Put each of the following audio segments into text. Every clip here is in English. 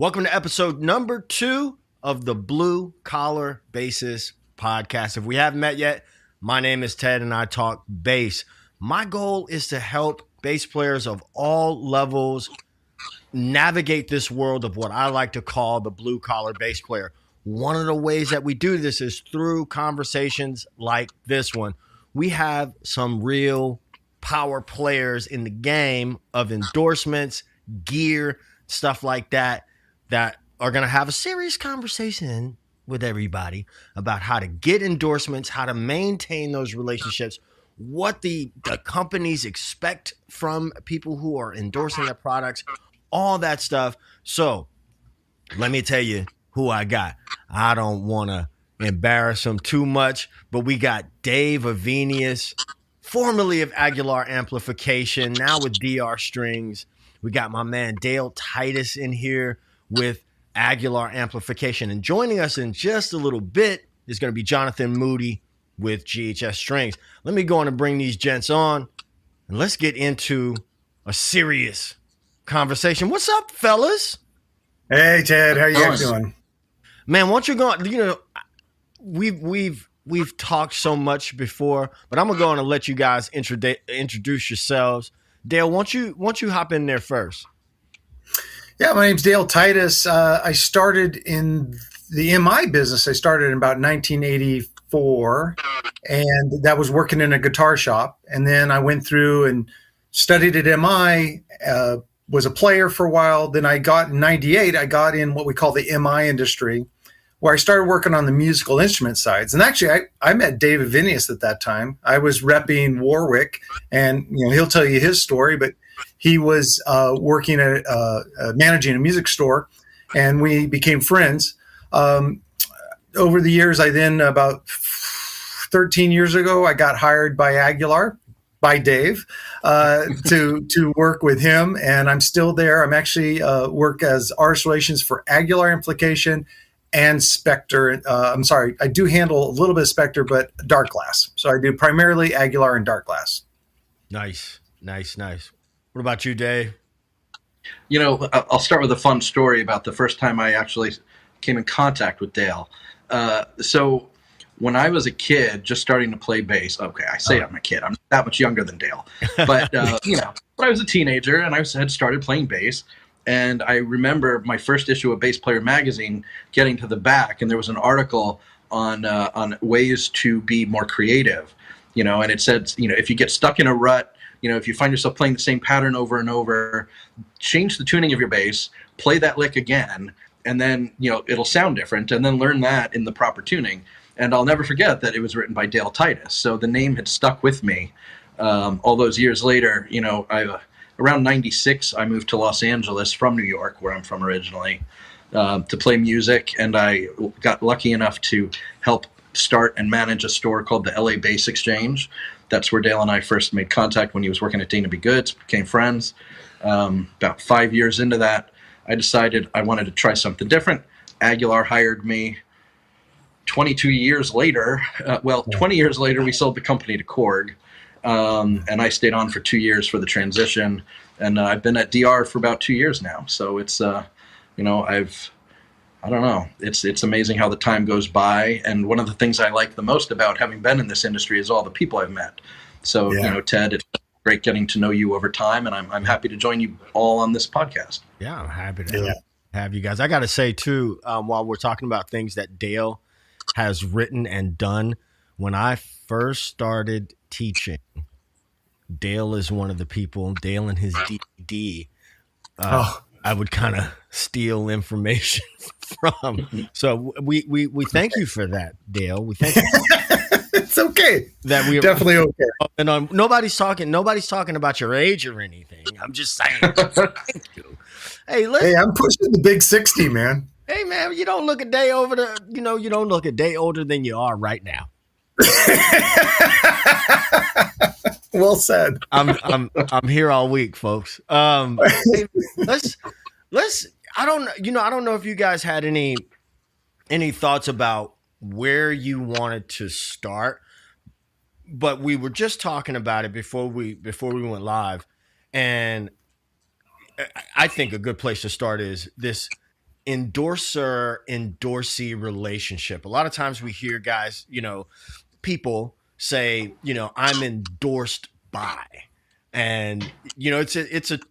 Welcome to episode number 2 of the Blue Collar Bassist podcast. If we haven't met yet, my name is Ted and I talk bass. My goal is to help bass players of all levels navigate this world of what I like to call the blue collar bass player. One of the ways that we do this is through conversations like this one. We have some real power players in the game of endorsements, gear, stuff like that are going to have a serious conversation with everybody about how to get endorsements, how to maintain those relationships, what the companies expect from people who are endorsing their products, all that stuff. So let me tell you who I got. I don't want to embarrass him too much, but we got Dave Avenius, formerly of Aguilar Amplification, now with GHS Strings. We got my man Dale Titus in here with Aguilar Amplification. And joining us in just a little bit is going to be Jonathan Moody with GHS Strings. Let me go on and bring these gents on, and let's get into a serious conversation. What's up, fellas? Hey, Ted. How you guys doing? Man, why don't you go on? You know, we've talked so much before, but I'm going to go on and let you guys introduce yourselves. Dale, why don't you hop in there first? Yeah, my name's Dale Titus. I started in the MI business. I started in about 1984, and that was working in a guitar shop. And then I went through and studied at MI, was a player for a while. Then in 98, I got in what we call the MI industry, where I started working on the musical instrument sides. And actually, I met Dave Avenius at that time. I was repping Warwick, and he'll tell you his story, but he was working at managing a music store, and we became friends. Over the years, I then, about 13 years ago, I got hired by Aguilar, by Dave, to work with him, and I'm still there. I'm actually work as artist relations for Aguilar Amplification and Spectre. I do handle a little bit of Spectre, but dark glass. So I do primarily Aguilar and dark glass. Nice. What about you, Dave? I'll start with a fun story about the first time I actually came in contact with Dale. So when I was a kid, just starting to play bass, okay, I say I'm a kid. I'm not that much younger than Dale. But, but I was a teenager, and I had started playing bass. And I remember my first issue of Bass Player magazine getting to the back, and there was an article on ways to be more creative, and it said, if you get stuck in a rut, if you find yourself playing the same pattern over and over, change the tuning of your bass, play that lick again, and then, it'll sound different, and then learn that in the proper tuning. And I'll never forget that it was written by Dale Titus. So the name had stuck with me all those years later. Around 96, I moved to Los Angeles from New York, where I'm from originally, to play music. And I got lucky enough to help start and manage a store called the LA Bass Exchange. That's where Dale and I first made contact when he was working at Dana B. Goods, became friends. About 5 years into that, I decided I wanted to try something different. Aguilar hired me. 20 years later, we sold the company to Korg. And I stayed on for 2 years for the transition, and I've been at DR for about 2 years now. So it's, I don't know. It's amazing how the time goes by. And one of the things I like the most about having been in this industry is all the people I've met. So, Ted, it's great getting to know you over time, and I'm happy to join you all on this podcast. Yeah, I'm happy to have you guys. I got to say too, while we're talking about things that Dale has written and done, when I first started teaching, Dale is one of the people, Dale and his DVD, I would kind of steal information from. So we thank you for that, Dale. We thank you. It's okay. That we definitely okay. And nobody's talking about your age or anything. I'm just saying. Thank you. Hey, I'm pushing the big 60, man. Hey, man, you don't look a day older than you are right now. Well said. I'm here all week, folks. Hey, let's. I don't know if you guys had any thoughts about where you wanted to start, but we were just talking about it before we went live, and I think a good place to start is this endorser endorsee relationship. A lot of times we hear guys, people say, I'm endorsed by, and it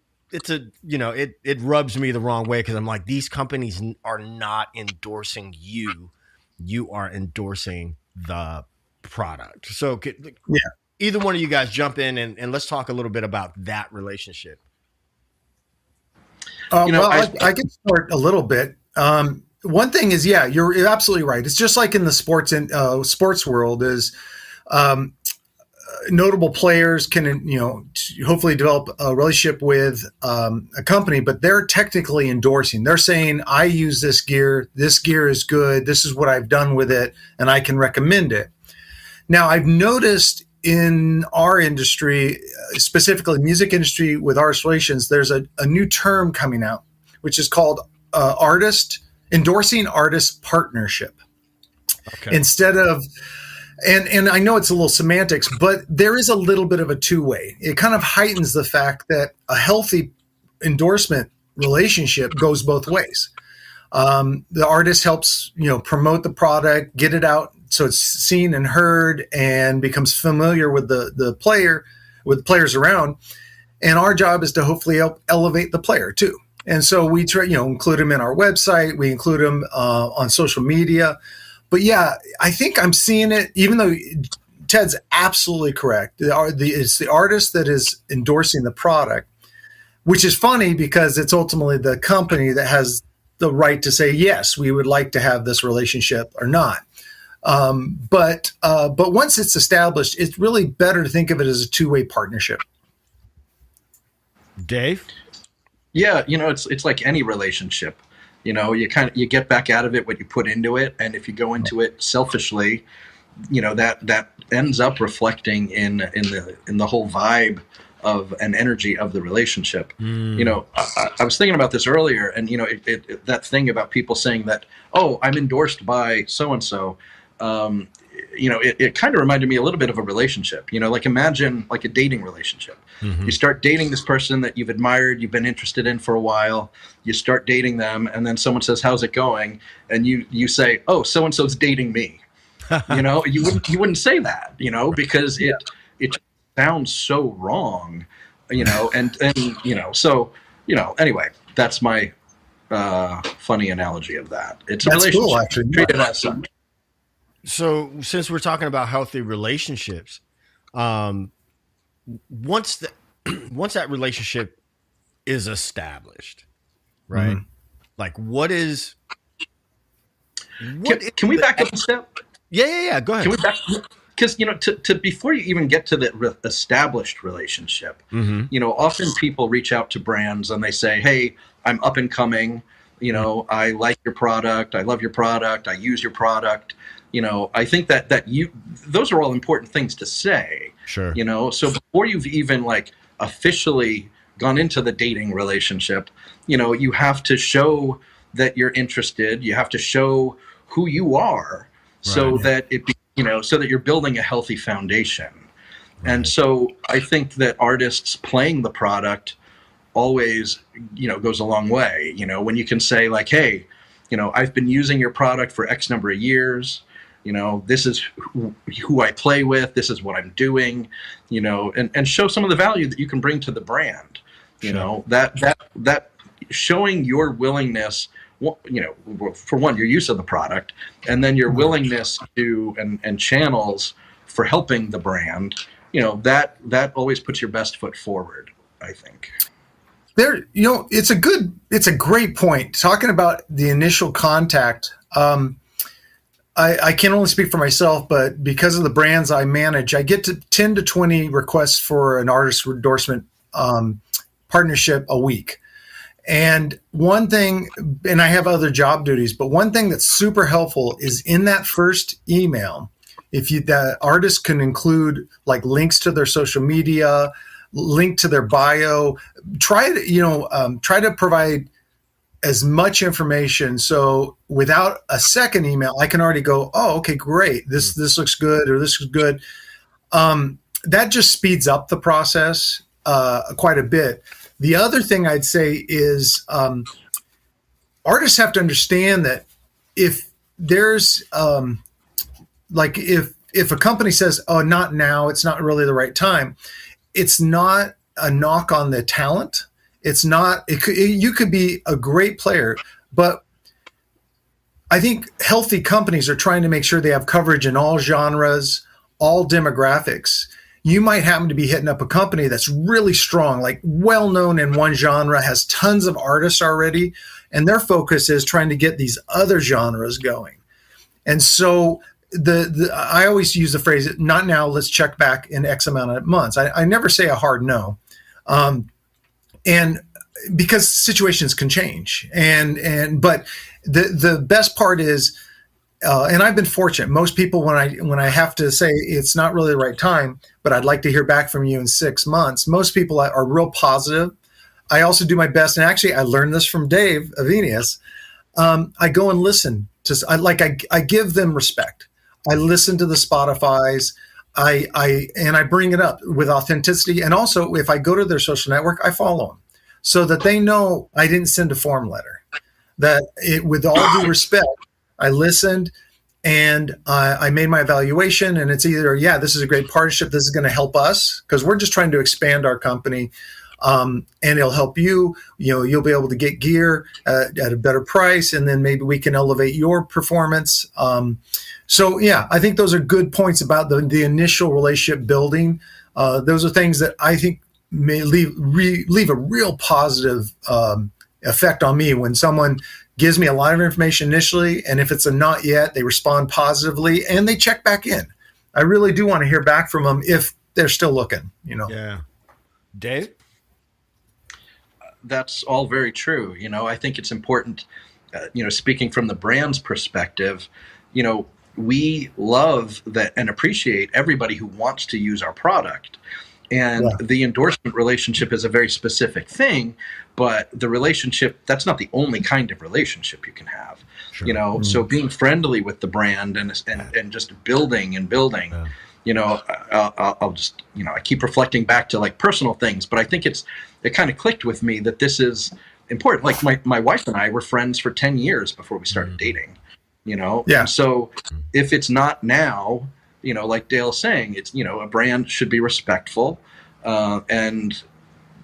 rubs me the wrong way because I'm like, these companies are not endorsing you. You are endorsing the product. So either one of you guys jump in and let's talk a little bit about that relationship. I can start a little bit. One thing is, you're absolutely right. It's just like in the sports world is, notable players can, hopefully develop a relationship with a company, but they're technically endorsing. They're saying, I use this gear. This gear is good. This is what I've done with it, and I can recommend it. Now, I've noticed in our industry, specifically music industry with artist relations, there's a new term coming out, which is called endorsing artist partnership. Okay. Instead of, and I know it's a little semantics, but there is a little bit of a two-way. It kind of heightens the fact that a healthy endorsement relationship goes both ways. The artist helps, promote the product, get it out so it's seen and heard, and becomes familiar with the players around. And our job is to hopefully help elevate the player too. And so we try, include them in our website. We include them on social media. But yeah, I think I'm seeing it, even though Ted's absolutely correct. It's the artist that is endorsing the product, which is funny because it's ultimately the company that has the right to say, yes, we would like to have this relationship or not. But once it's established, it's really better to think of it as a two-way partnership. Dave? Yeah, it's like any relationship. You get back out of it what you put into it, and if you go into it selfishly, that ends up reflecting in the whole vibe of an energy of the relationship. I was thinking about this earlier, and that thing about people saying that, oh, I'm endorsed by so and so. It kind of reminded me a little bit of a relationship. Like imagine like a dating relationship. Mm-hmm. You start dating this person that you've admired, you've been interested in for a while. You start dating them, and then someone says, "How's it going?" And you say, "Oh, so and so's dating me." You wouldn't say that, because it sounds so wrong, and so anyway, that's my funny analogy of that. It's a relationship. Cool, actually. Treat it as such. So since we're talking about healthy relationships, once that relationship is established, right? Mm-hmm. Like can we back up a step? Yeah. Go ahead. Can we back? Because to before you even get to the established relationship, mm-hmm. Often people reach out to brands and they say, "Hey, I'm up and coming. I like your product. I love your product. I use your product." I think that those are all important things to say. Sure. So before you've even like officially gone into the dating relationship, you have to show that you're interested. You have to show who you are, so that so that you're building a healthy foundation. Right. And so I think that artists playing the product always, goes a long way. When you can say like, hey, I've been using your product for X number of years. This is who I play with. This is what I'm doing, and show some of the value that you can bring to the brand. Sure. That showing your willingness, for one, your use of the product, and then your willingness to and channels for helping the brand. That always puts your best foot forward, I think. It's a great point. Talking about the initial contact. I can only speak for myself, but because of the brands I manage, I get to 10 to 20 requests for an artist endorsement partnership a week. And one thing, and I have other job duties, but one thing that's super helpful is in that first email, the artist can include like links to their social media, link to their bio, try to provide as much information. So without a second email, I can already go, oh, okay, great. This looks good, or this is good. That just speeds up the process quite a bit. The other thing I'd say is artists have to understand that if there's if a company says, oh, not now, it's not really the right time, it's not a knock on the talent. It's not, you could be a great player, but I think healthy companies are trying to make sure they have coverage in all genres, all demographics. You might happen to be hitting up a company that's really strong, like well known in one genre, has tons of artists already, and their focus is trying to get these other genres going. And so I always use the phrase, not now, let's check back in X amount of months. I never say a hard no. And because situations can change, but the best part is, and I've been fortunate. Most people, when I have to say it's not really the right time, but I'd like to hear back from you in 6 months, most people are real positive. I also do my best, and actually, I learned this from Dave Avenius. I go and listen to. I give them respect. I listen to the Spotifys. I bring it up with authenticity, and also if I go to their social network, I follow them so that they know I didn't send a form letter. That with all due respect, I listened and I made my evaluation, and it's either, yeah, this is a great partnership. This is going to help us because we're just trying to expand our company, and it'll help you. You'll be able to get gear at a better price, and then maybe we can elevate your performance. So yeah, I think those are good points about the initial relationship building. Those are things that I think may leave a real positive effect on me when someone gives me a lot of information initially, and if it's a not yet, they respond positively and they check back in. I really do want to hear back from them if they're still looking. Yeah, Dave. That's all very true. I think it's important. Speaking from the brand's perspective, we love that and appreciate everybody who wants to use our product. And the endorsement relationship is a very specific thing, but the relationship, that's not the only kind of relationship you can have. Sure. So being friendly with the brand and just building. I'll just, I keep reflecting back to like personal things, but I think it kind of clicked with me that this is important. Like my wife and I were friends for 10 years before we started dating, Yeah. And so if it's not now, like Dale's saying, it's, a brand should be respectful, and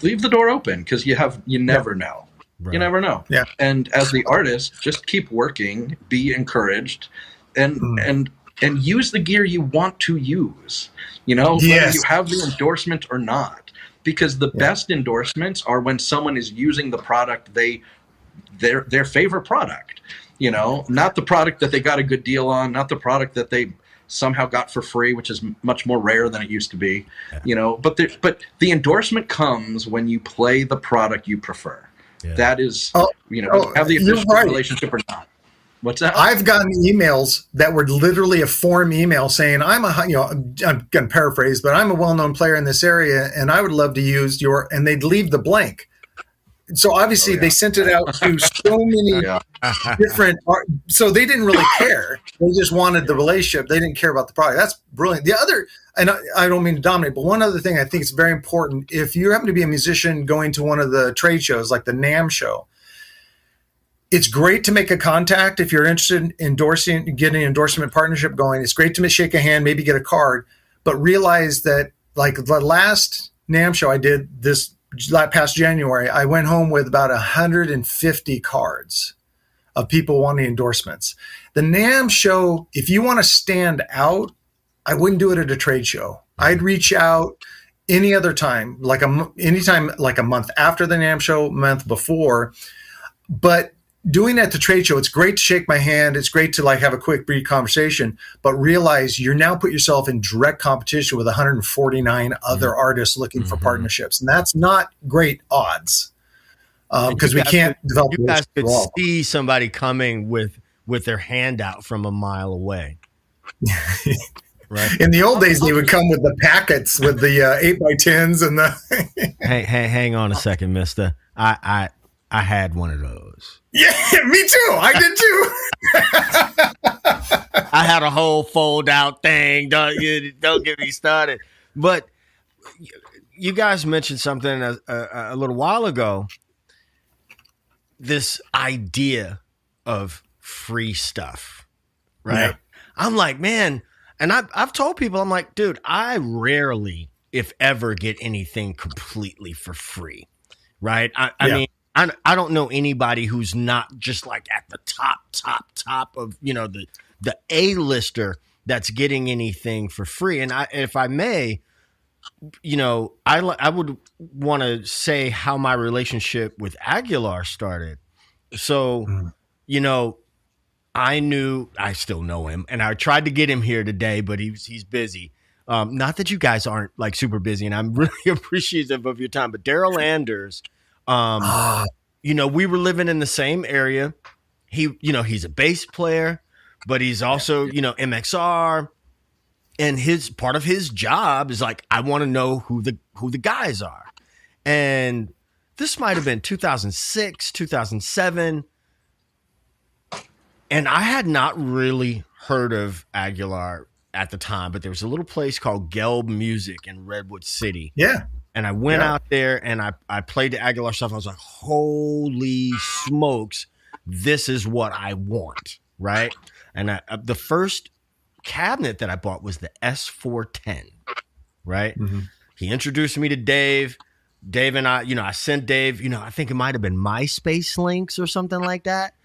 leave the door open because you never know. Right. You never know. Yeah. And as the artist, just keep working, be encouraged, and use the gear you want to use, whether you have the endorsement or not, because the best endorsements are when someone is using the product, their favorite product, not the product that they got a good deal on, not the product that they somehow got for free, which is much more rare than it used to be, but the endorsement comes when you play the product you prefer. Yeah. That is, have the official relationship or not. What's that? I've gotten emails that were literally a form email saying, I'm going to paraphrase, but I'm a well-known player in this area and I would love to use and they'd leave the blank. So obviously they sent it out to so many different, so they didn't really care. They just wanted the relationship. They didn't care about the product. That's brilliant. The other, and I don't mean to dominate, but one other thing I think is very important. If you happen to be a musician going to one of the trade shows like the NAMM show, it's great to make a contact if you're interested in getting an endorsement partnership going. It's great to shake a hand, maybe get a card, but realize that like the last NAMM show I did this past January, I went home with about 150 cards of people wanting endorsements. The NAMM show, if you want to stand out, I wouldn't do it at a trade show. I'd reach out any other time, anytime like a month after the NAMM show, month before. But doing it at the trade show, it's great to shake my hand. It's great to like have a quick brief conversation, but realize you're now put yourself in direct competition with 149 other artists looking for partnerships. And that's not great odds because we can't develop. You guys could see somebody coming with their hand out from a mile away. Right. In the old days, they would come with the packets with the 8x10s and the. Hang on a second, mister. I had one of those. Yeah, me too. I did too. I had a whole fold out thing. Don't get me started. But you guys mentioned something a little while ago. this idea of free stuff, right? Yeah. I'm like, man, and I've told people, I'm like, dude, I rarely, if ever, get anything completely for free, right? I mean, I don't know anybody who's not just like at the top of, you know, the A-lister that's getting anything for free. And if I may, you know, I would want to say how my relationship with Aguilar started. So, you know, I still know him, and I tried to get him here today, but he's busy. Not that you guys aren't like super busy, and I'm really appreciative of your time. But Daryl Anders, you know, we were living in the same area. You know, he's a bass player, but he's also, you know, MXR, and part of his job is like, I want to know who the guys are, and this might have been 2006, 2007. And I had not really heard of Aguilar at the time, but there was a little place called Gelb Music in Redwood City. Yeah. And I went out there and I played the Aguilar stuff. I was like, holy smokes, this is what I want, right? And the first cabinet that I bought was the S410, right? Mm-hmm. He introduced me to Dave. Dave and I, you know, I sent Dave, you know, I think it might have been MySpace links or something like that.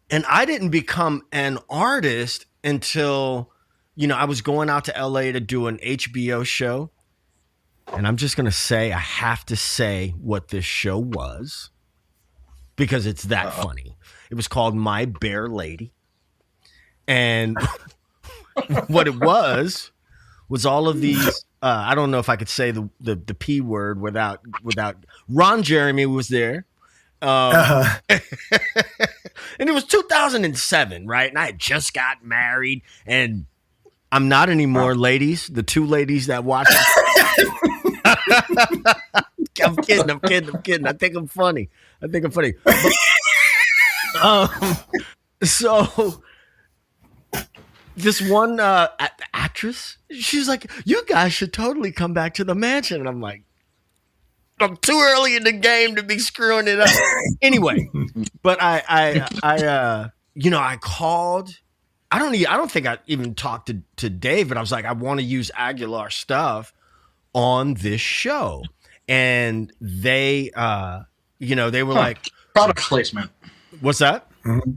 and I didn't become an artist until, you know, I was going out to LA to do an HBO show. And I'm just going to say, I have to say what this show was because it's that funny. It was called My Bear Lady. And what it was all of these, I don't know if I could say the P word without Ron Jeremy was there. And it was 2007, right? And I had just got married, and I'm not anymore, ladies. The two ladies that watch I'm kidding. I think I'm funny. So this one actress, she's like, you guys should totally come back to the mansion. And I'm like, I'm too early in the game to be screwing it up. Anyway, but I you know, I called. I don't think I even talked to Dave, but I was like, I want to use Aguilar stuff on this show. And they, you know, they were like, product placement. What's that? Mm-hmm.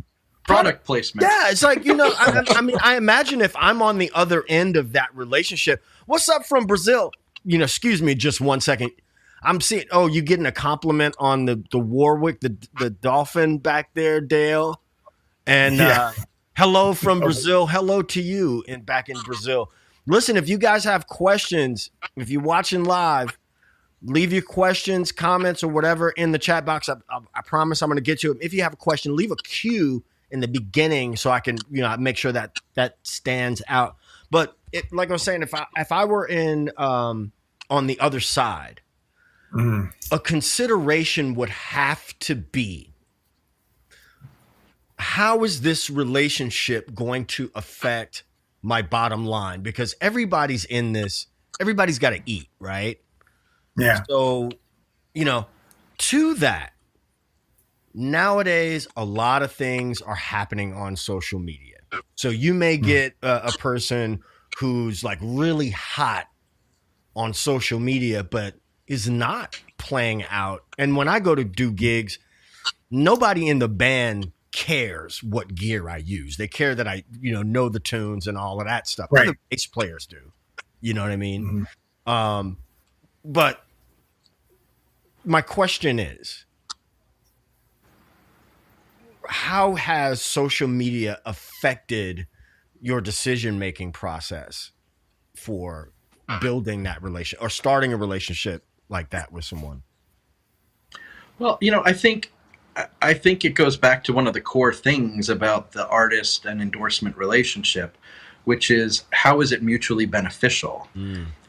Product placement. Yeah, it's like, you know, I mean, I imagine if I'm on the other end of that relationship, what's up from Brazil? You know, excuse me, just 1 second. I'm seeing, oh, you getting a compliment on the Warwick, the dolphin back there, Dale. And hello from Brazil. Hello to you back in Brazil. Listen, if you guys have questions, if you're watching live, leave your questions, comments, or whatever in the chat box. I promise I'm going to get to them. If you have a question, leave a cue in the beginning so I can, you know, make sure that stands out. But like I was saying, if I were in on the other side, a consideration would have to be, how is this relationship going to affect my bottom line? Because everybody's in this, everybody's got to eat, right? Yeah. So, you know, to that, nowadays, a lot of things are happening on social media. So you may get a person who's like really hot on social media, but is not playing out. And when I go to do gigs, nobody in the band cares what gear I use. They care that I, you know the tunes and all of that stuff. Right. Other bass players do. You know what I mean? Mm-hmm. But my question is, how has social media affected your decision-making process for building that relation or starting a relationship like that with someone? Well, you know, I think it goes back to one of the core things about the artist and endorsement relationship, which is how is it mutually beneficial?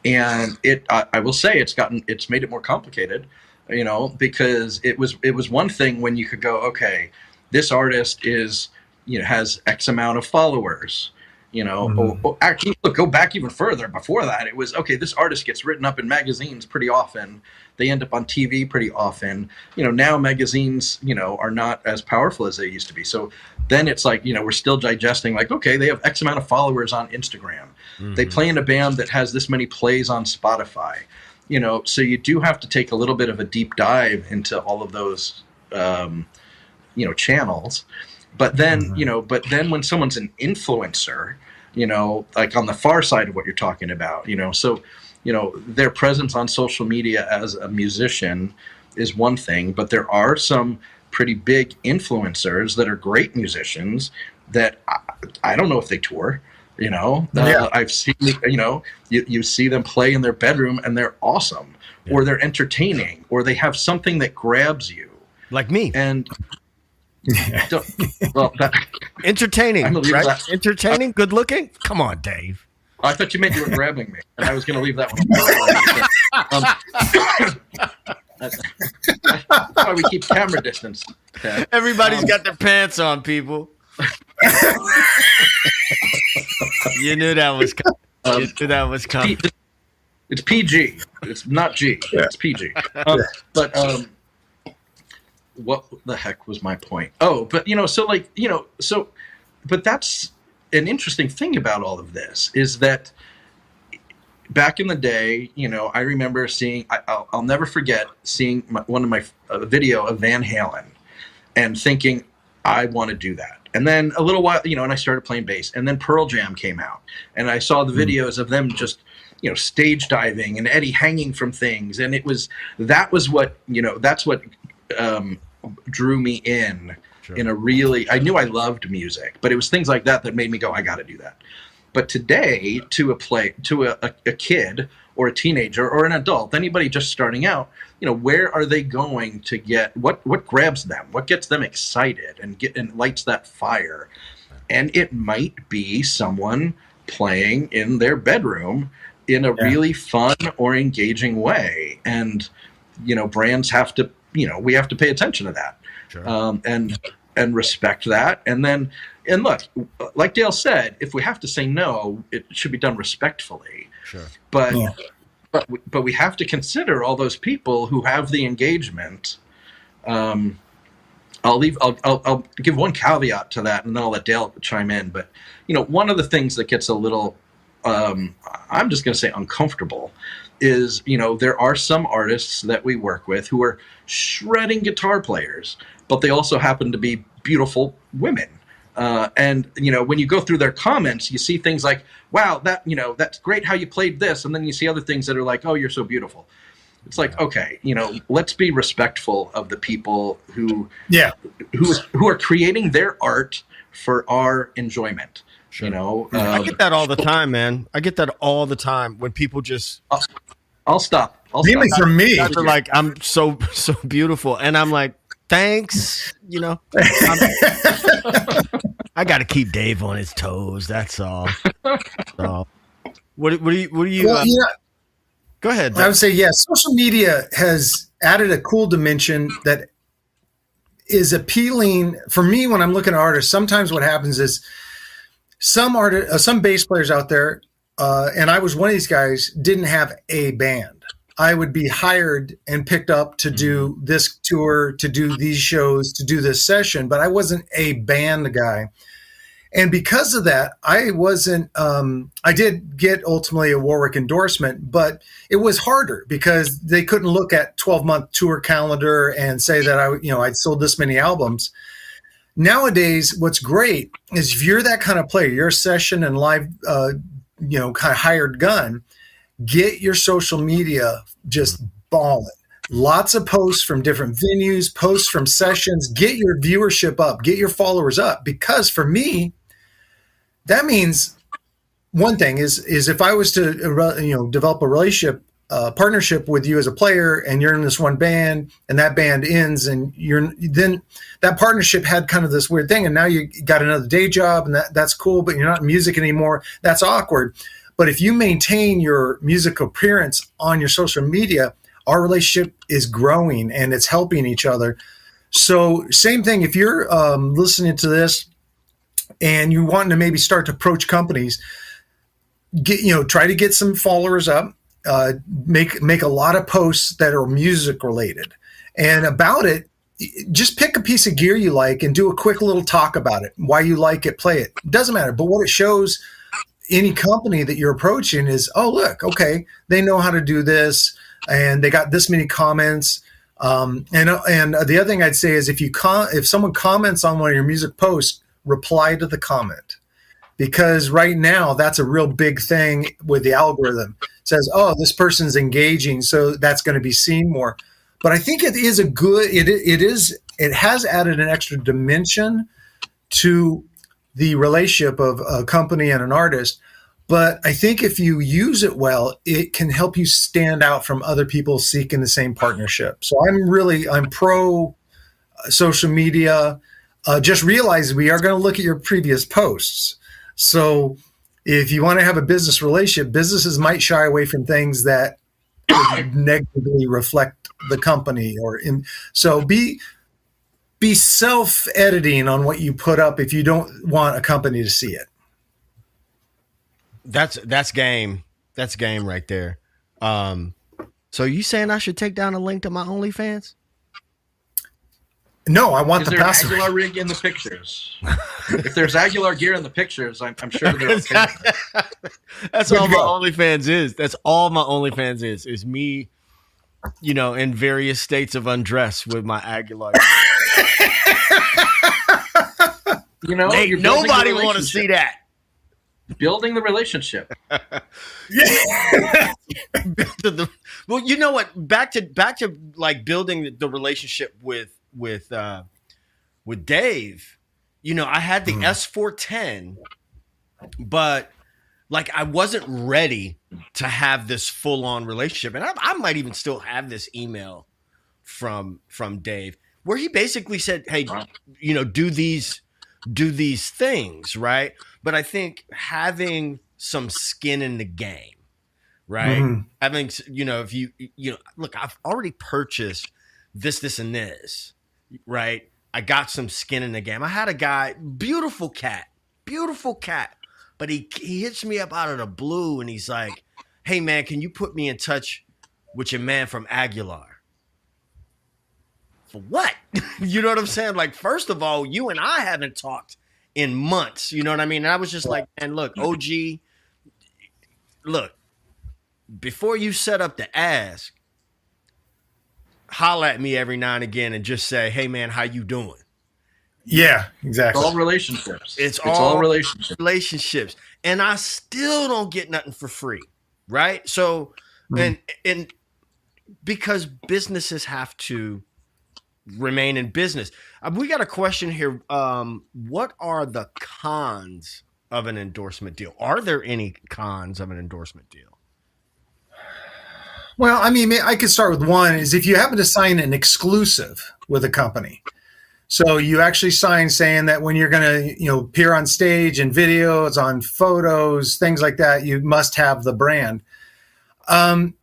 And I will say it's made it more complicated, you know, because it was one thing when you could go, okay, this artist is, you know, has X amount of followers, You know, or actually, look, go back even further. Before that, it was, okay, this artist gets written up in magazines pretty often. They end up on TV pretty often. You know, now magazines, you know, are not as powerful as they used to be. So then it's like, you know, we're still digesting, like, okay, they have X amount of followers on Instagram. They play in a band that has this many plays on Spotify. You know, so you do have to take a little bit of a deep dive into all of those, you know, channels. But then, you know, when someone's an influencer, you know, like on the far side of what you're talking about, you know, so, you know, their presence on social media as a musician is one thing, but there are some pretty big influencers that are great musicians that I don't know if they tour, you know. I've seen, you know, you see them play in their bedroom and they're awesome, or they're entertaining, or they have something that grabs you. Like me. And entertaining, right? Entertaining, good looking. Come on, Dave. I thought you meant you were grabbing me, and I was going to leave that one. That's why we keep camera distance. Ted. Everybody's got their pants on, people. You knew that was coming. You knew that was coming. It's PG. It's not G. It's PG. But what the heck was my point? Oh, but, you know, so like, you know, so, but that's an interesting thing about all of this is that back in the day, you know, I remember seeing, I'll never forget seeing one of my video of Van Halen and thinking, I want to do that. And then a little while, you know, and I started playing bass, and then Pearl Jam came out, and I saw the videos of them just, you know, stage diving and Eddie hanging from things. And that was what, you know, that's what, drew me in a really, I knew I loved music, but it was things like that made me go, I got to do that. But today, to a kid or a teenager or an adult, anybody just starting out, you know, where are they going to get, what grabs them, what gets them excited and lights that fire? And it might be someone playing in their bedroom in a really fun or engaging way. And, you know, brands have to, you know, we have to pay attention to that, and respect that. And look, like Dale said, if we have to say no, it should be done respectfully. Sure. But we have to consider all those people who have the engagement. I'll give one caveat to that, and then I'll let Dale chime in. But, you know, one of the things that gets a little, I'm just going to say uncomfortable, is, you know, there are some artists that we work with who are shredding guitar players, but they also happen to be beautiful women. And, you know, when you go through their comments, you see things like, wow, that, you know, that's great how you played this. And then you see other things that are like, oh, you're so beautiful. It's like, okay, you know, let's be respectful of the people who are creating their art for our enjoyment. Sure. You know, I get that all the time, man. I get that all the time when people just. I'll stop. Mainly for me, they're like, I'm so beautiful, and I'm like, thanks. You know, I got to keep Dave on his toes. That's all. So, what do you? Well, go ahead. Dave. I would say yes. Social media has added a cool dimension that is appealing for me when I'm looking at artists. Sometimes what happens is some bass players out there, and I was one of these guys, didn't have a band. I would be hired and picked up to do this tour, to do these shows, to do this session, but I wasn't a band guy. And because of that, I wasn't, I did get ultimately a Warwick endorsement, but it was harder because they couldn't look at 12-month tour calendar and say that I'd sold this many albums. Nowadays, what's great is if you're that kind of player, you're a session and live, kind of hired gun, get your social media just balling. Lots of posts from different venues, posts from sessions, get your viewership up, get your followers up. Because for me, that means one thing is if I was to, develop a relationship, partnership with you as a player, and you're in this one band and that band ends, and then that partnership had kind of this weird thing. And now you got another day job, and that's cool, but you're not in music anymore. That's awkward. But if you maintain your musical appearance on your social media, our relationship is growing and it's helping each other. So same thing, if you're listening to this and you want to maybe start to approach companies, try to get some followers up, make a lot of posts that are music related, and about it, just pick a piece of gear you like and do a quick little talk about it, why you like it, play it. It doesn't matter. But what it shows any company that you're approaching is, oh, look, okay, they know how to do this, and they got this many comments. And the other thing I'd say is if someone comments on one of your music posts, reply to the comment. Because right now, that's a real big thing with the algorithm. It says, oh, this person's engaging, so that's going to be seen more. But I think it has added an extra dimension to the relationship of a company and an artist. But I think if you use it well, it can help you stand out from other people seeking the same partnership. So I'm pro social media. Just realize we are going to look at your previous posts. So if you want to have a business relationship, businesses might shy away from things that could negatively reflect the company. So be self-editing on what you put up if you don't want a company to see it. That's game. That's game right there. So you saying I should take down a link to my OnlyFans? No, I want the password. Is there an Aguilar rig in the pictures? If there's Aguilar gear in the pictures, I'm sure they're okay. That's all my OnlyFans is. That's all my OnlyFans is me, in various states of undress with my Aguilar. Nobody want to see that. Building the relationship. Yeah. Well, you know what? Back to like building the relationship with Dave. I had the S410, but like I wasn't ready to have this full on relationship, and I might even still have this email from Dave where he basically said, "Hey, do these things," right? But I think having some skin in the game, right? Mm-hmm. Having, if you look, I've already purchased this, and this, right? I got some skin in the game. I had a guy, beautiful cat, but he hits me up out of the blue, and he's like, "Hey man, can you put me in touch with your man from Aguilar?" For what? You know what I'm saying? Like, first of all, you and I haven't talked in months. You know what I mean? And I was just like, man, look, OG, look, before you set up the ask, holler at me every now and again and just say, hey man, how you doing? Yeah, exactly. It's all relationships. It's all relationships. And I still don't get nothing for free. Right? So, and because businesses have to remain in business. We got a question here. What are the cons of an endorsement deal? Are there any cons of an endorsement deal? Well, I mean, I could start with one is if you happen to sign an exclusive with a company. So you actually sign saying that when you're going to, appear on stage and videos, on photos, things like that, you must have the brand.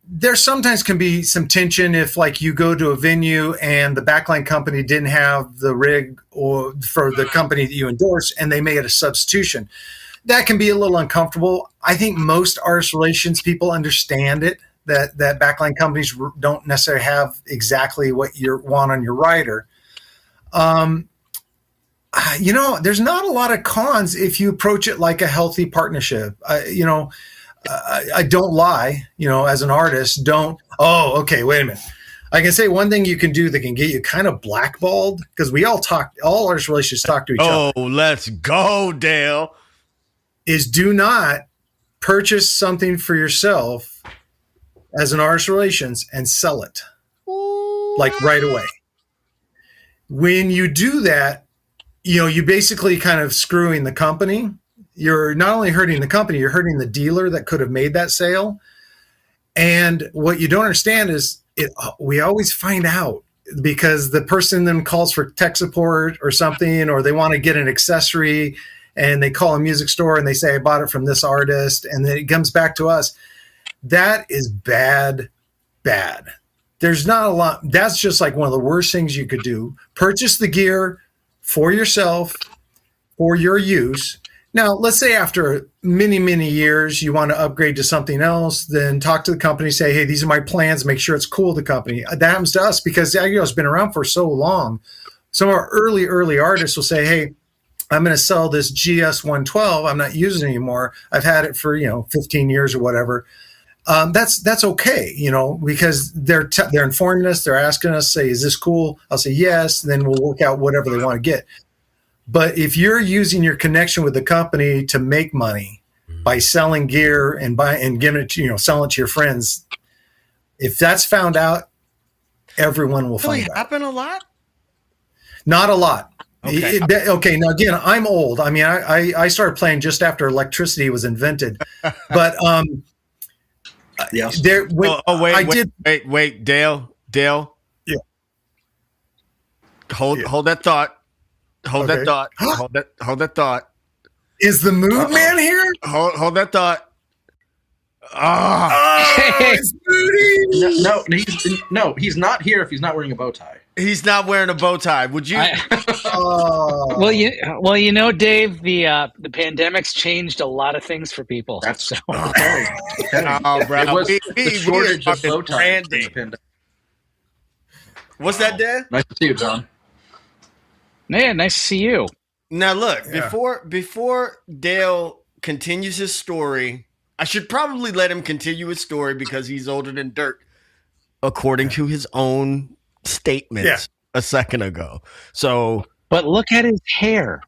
There sometimes can be some tension if like you go to a venue and the backline company didn't have the rig or for the company that you endorse and they made a substitution. That can be a little uncomfortable. I think most artist relations people understand it, that backline companies don't necessarily have exactly what you want on your rider. There's not a lot of cons if you approach it like a healthy partnership. I don't lie, as an artist, okay, wait a minute. I can say one thing you can do that can get you kind of blackballed because all artist relations talk to each other. Oh, let's go, Dale. Is do not purchase something for yourself as an artist relations and sell it like right away. When you do that, you basically kind of screwing the company. You're not only hurting the company, you're hurting the dealer that could have made that sale. And what you don't understand is we always find out because the person then calls for tech support or something, or they want to get an accessory and they call a music store and they say, I bought it from this artist. And then it comes back to us. That is bad. There's not a lot. That's just like one of the worst things you could do. Purchase the gear for yourself. for your use. Now, let's say after many, many years, you want to upgrade to something else, then talk to the company, say, hey, these are my plans, make sure it's cool with the company. That happens to us because Aguilar's been around for so long. Some of our early artists will say, hey, I'm going to sell this GS 112. I'm not using it anymore. I've had it for, 15 years or whatever. That's okay, because they're informing us, they're asking us, say, is this cool? I'll say yes, and then we'll work out whatever they want to get. But if you're using your connection with the company to make money by selling gear and giving it, selling it to your friends, if that's found out, everyone will find out. Happen a lot? Not a lot. Okay. Okay. Now again, I'm old. I mean, I started playing just after electricity was invented, but yes. Wait, Dale. Yeah. Hold that thought. Hold Okay. that thought. Hold that thought. Is the mood man here? Hold that thought. It's Moody. No, he's not here if he's not wearing a bow tie. He's not wearing a bow tie. Would you? Well, Dave, the pandemic's changed a lot of things for people. That's so. Okay. Oh, bro. It was the shortage of bow ties. branding. What's that, Dan? Nice to see you, John. Man, nice to see you. Now, look, Yeah. before Dale continues his story, I should probably let him continue his story because he's older than dirt, according to his own statements a second ago. So, But look at his hair.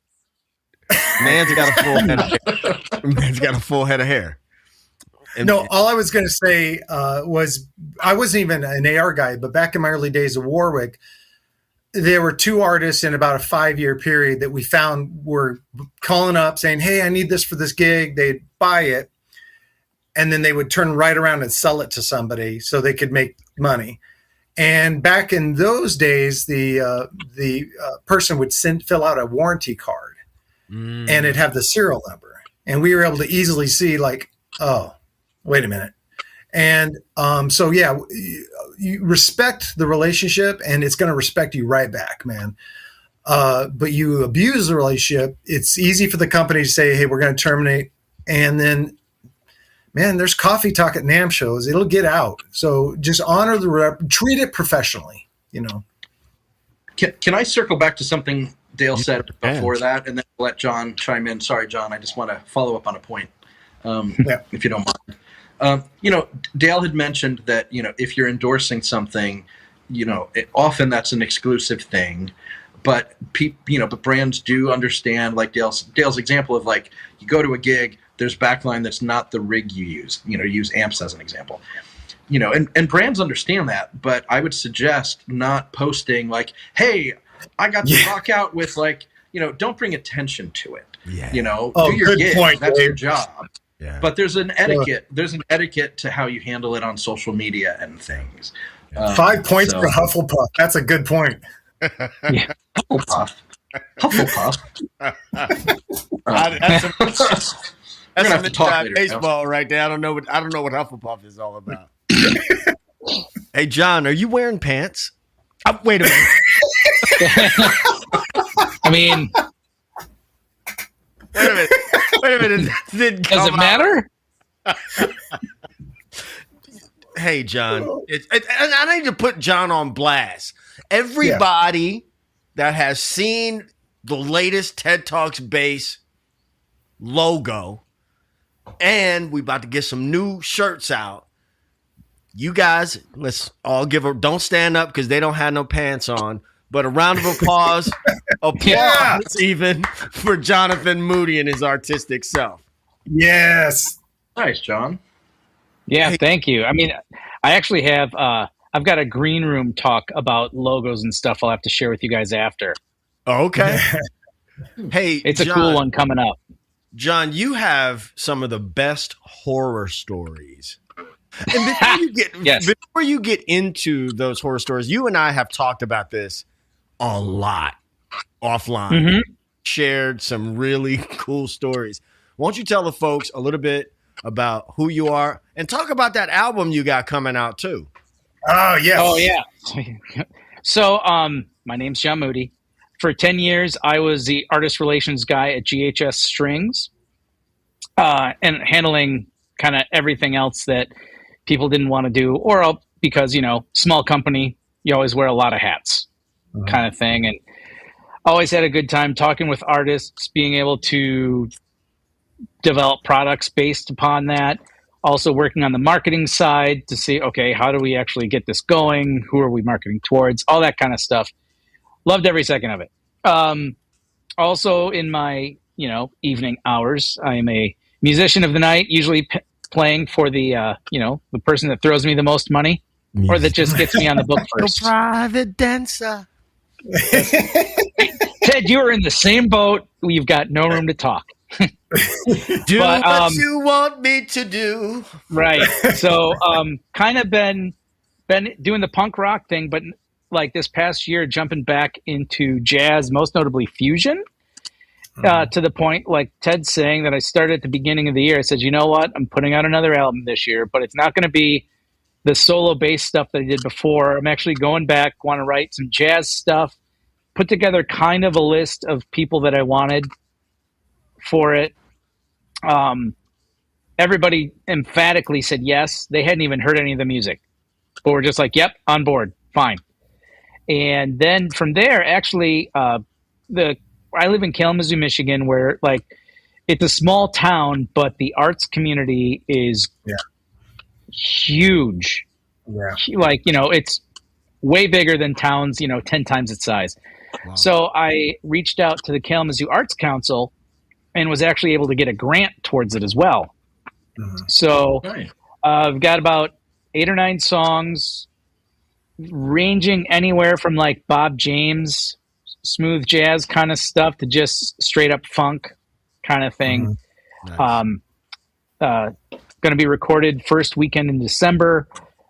man's got a full head of hair. Man's got a full head of hair. And- No, all I was going to say was I wasn't even an AR guy, but back in my early days of Warwick, there were two artists in about a 5-year period that we found were calling up saying, hey, I need this for this gig. They'd buy it, and then they would turn right around and sell it to somebody so they could make money. And back in those days, the person would fill out a warranty card, and it'd have the serial number. And we were able to easily see, like, oh, wait a minute. And so, yeah, you respect the relationship, and it's going to respect you right back, man. But you abuse the relationship, it's easy for the company to say, hey, we're going to terminate. And then, man, there's coffee talk at NAMM shows. It'll get out. So just honor the rep, treat it professionally, Can I circle back to something Dale said before that, and then let John chime in? Sorry, John, I just want to follow up on a point, if you don't mind. Dale had mentioned that, if you're endorsing something, often that's an exclusive thing, but but brands do understand, like Dale's example of, like, you go to a gig, there's backline that's not the rig you use, use amps as an example, and brands understand that, but I would suggest not posting like, hey, I got to rock out with, like, don't bring attention to it. Yeah. Do your good gig. point, That's Dave. your job. Yeah. But there's an etiquette. There's an etiquette to how you handle it on social media and things. 5 points for Hufflepuff. That's a good point. Hufflepuff. That's have some to talk inside later, baseball right there. I don't know what Hufflepuff is all about. Hey, John, are you wearing pants? Wait a minute. I mean, Wait a minute. That didn't does come it out. matter? Hey, John, and I need to put John on blast. Everybody that has seen the latest TED Talks Bass logo, and we about to get some new shirts out. You guys, let's all don't stand up because they don't have no pants on, but a round of applause, even for Jonathan Moody and his artistic self. Yes. Nice, John. Yeah, thank you. I mean, I actually have I've got a green room talk about logos and stuff I'll have to share with you guys after. Okay. Hey, It's a cool one coming up. John, you have some of the best horror stories. And before you get into those horror stories, you and I have talked about this a lot offline. Mm-hmm. Shared some really cool stories. Why don't you tell the folks a little bit about who you are and talk about that album you got coming out too? Oh, yes. Oh, yeah. So, my name's John Moody. for 10 years, I was the artist relations guy at GHS Strings, and handling kind of everything else that people didn't want to do, or because, small company, you always wear a lot of hats kind of thing. And always had a good time talking with artists, being able to develop products based upon that. Also working on the marketing side to see, okay, how do we actually get this going? Who are we marketing towards? All that kind of stuff. Loved every second of it. Also in my, evening hours, I am a musician of the night, usually playing for the, the person that throws me the most money or that just gets me on the book first. Private dancer. Ted, you are in the same boat. You've got no room to talk. Do what you want me to do. Right. So kind of been doing the punk rock thing, but like this past year, jumping back into jazz, most notably fusion, to the point, like Ted's saying, that I started at the beginning of the year. I said, you know what? I'm putting out another album this year, but it's not going to be the solo bass stuff that I did before. I'm actually going back, want to write some jazz stuff, put together kind of a list of people that I wanted for it. Everybody emphatically said yes. They hadn't even heard any of the music, but we're just like, yep, on board, fine. And then from there, actually, I live in Kalamazoo, Michigan, where like it's a small town, but the arts community is huge. Yeah. Like, it's way bigger than towns, 10 times its size. Wow. So I reached out to the Kalamazoo Arts Council and was actually able to get a grant towards it as well. Mm-hmm. So I've got about 8 or 9 songs ranging anywhere from like Bob James, smooth jazz kind of stuff to just straight up funk kind of thing. Mm-hmm. Nice. Going to be recorded first weekend in December.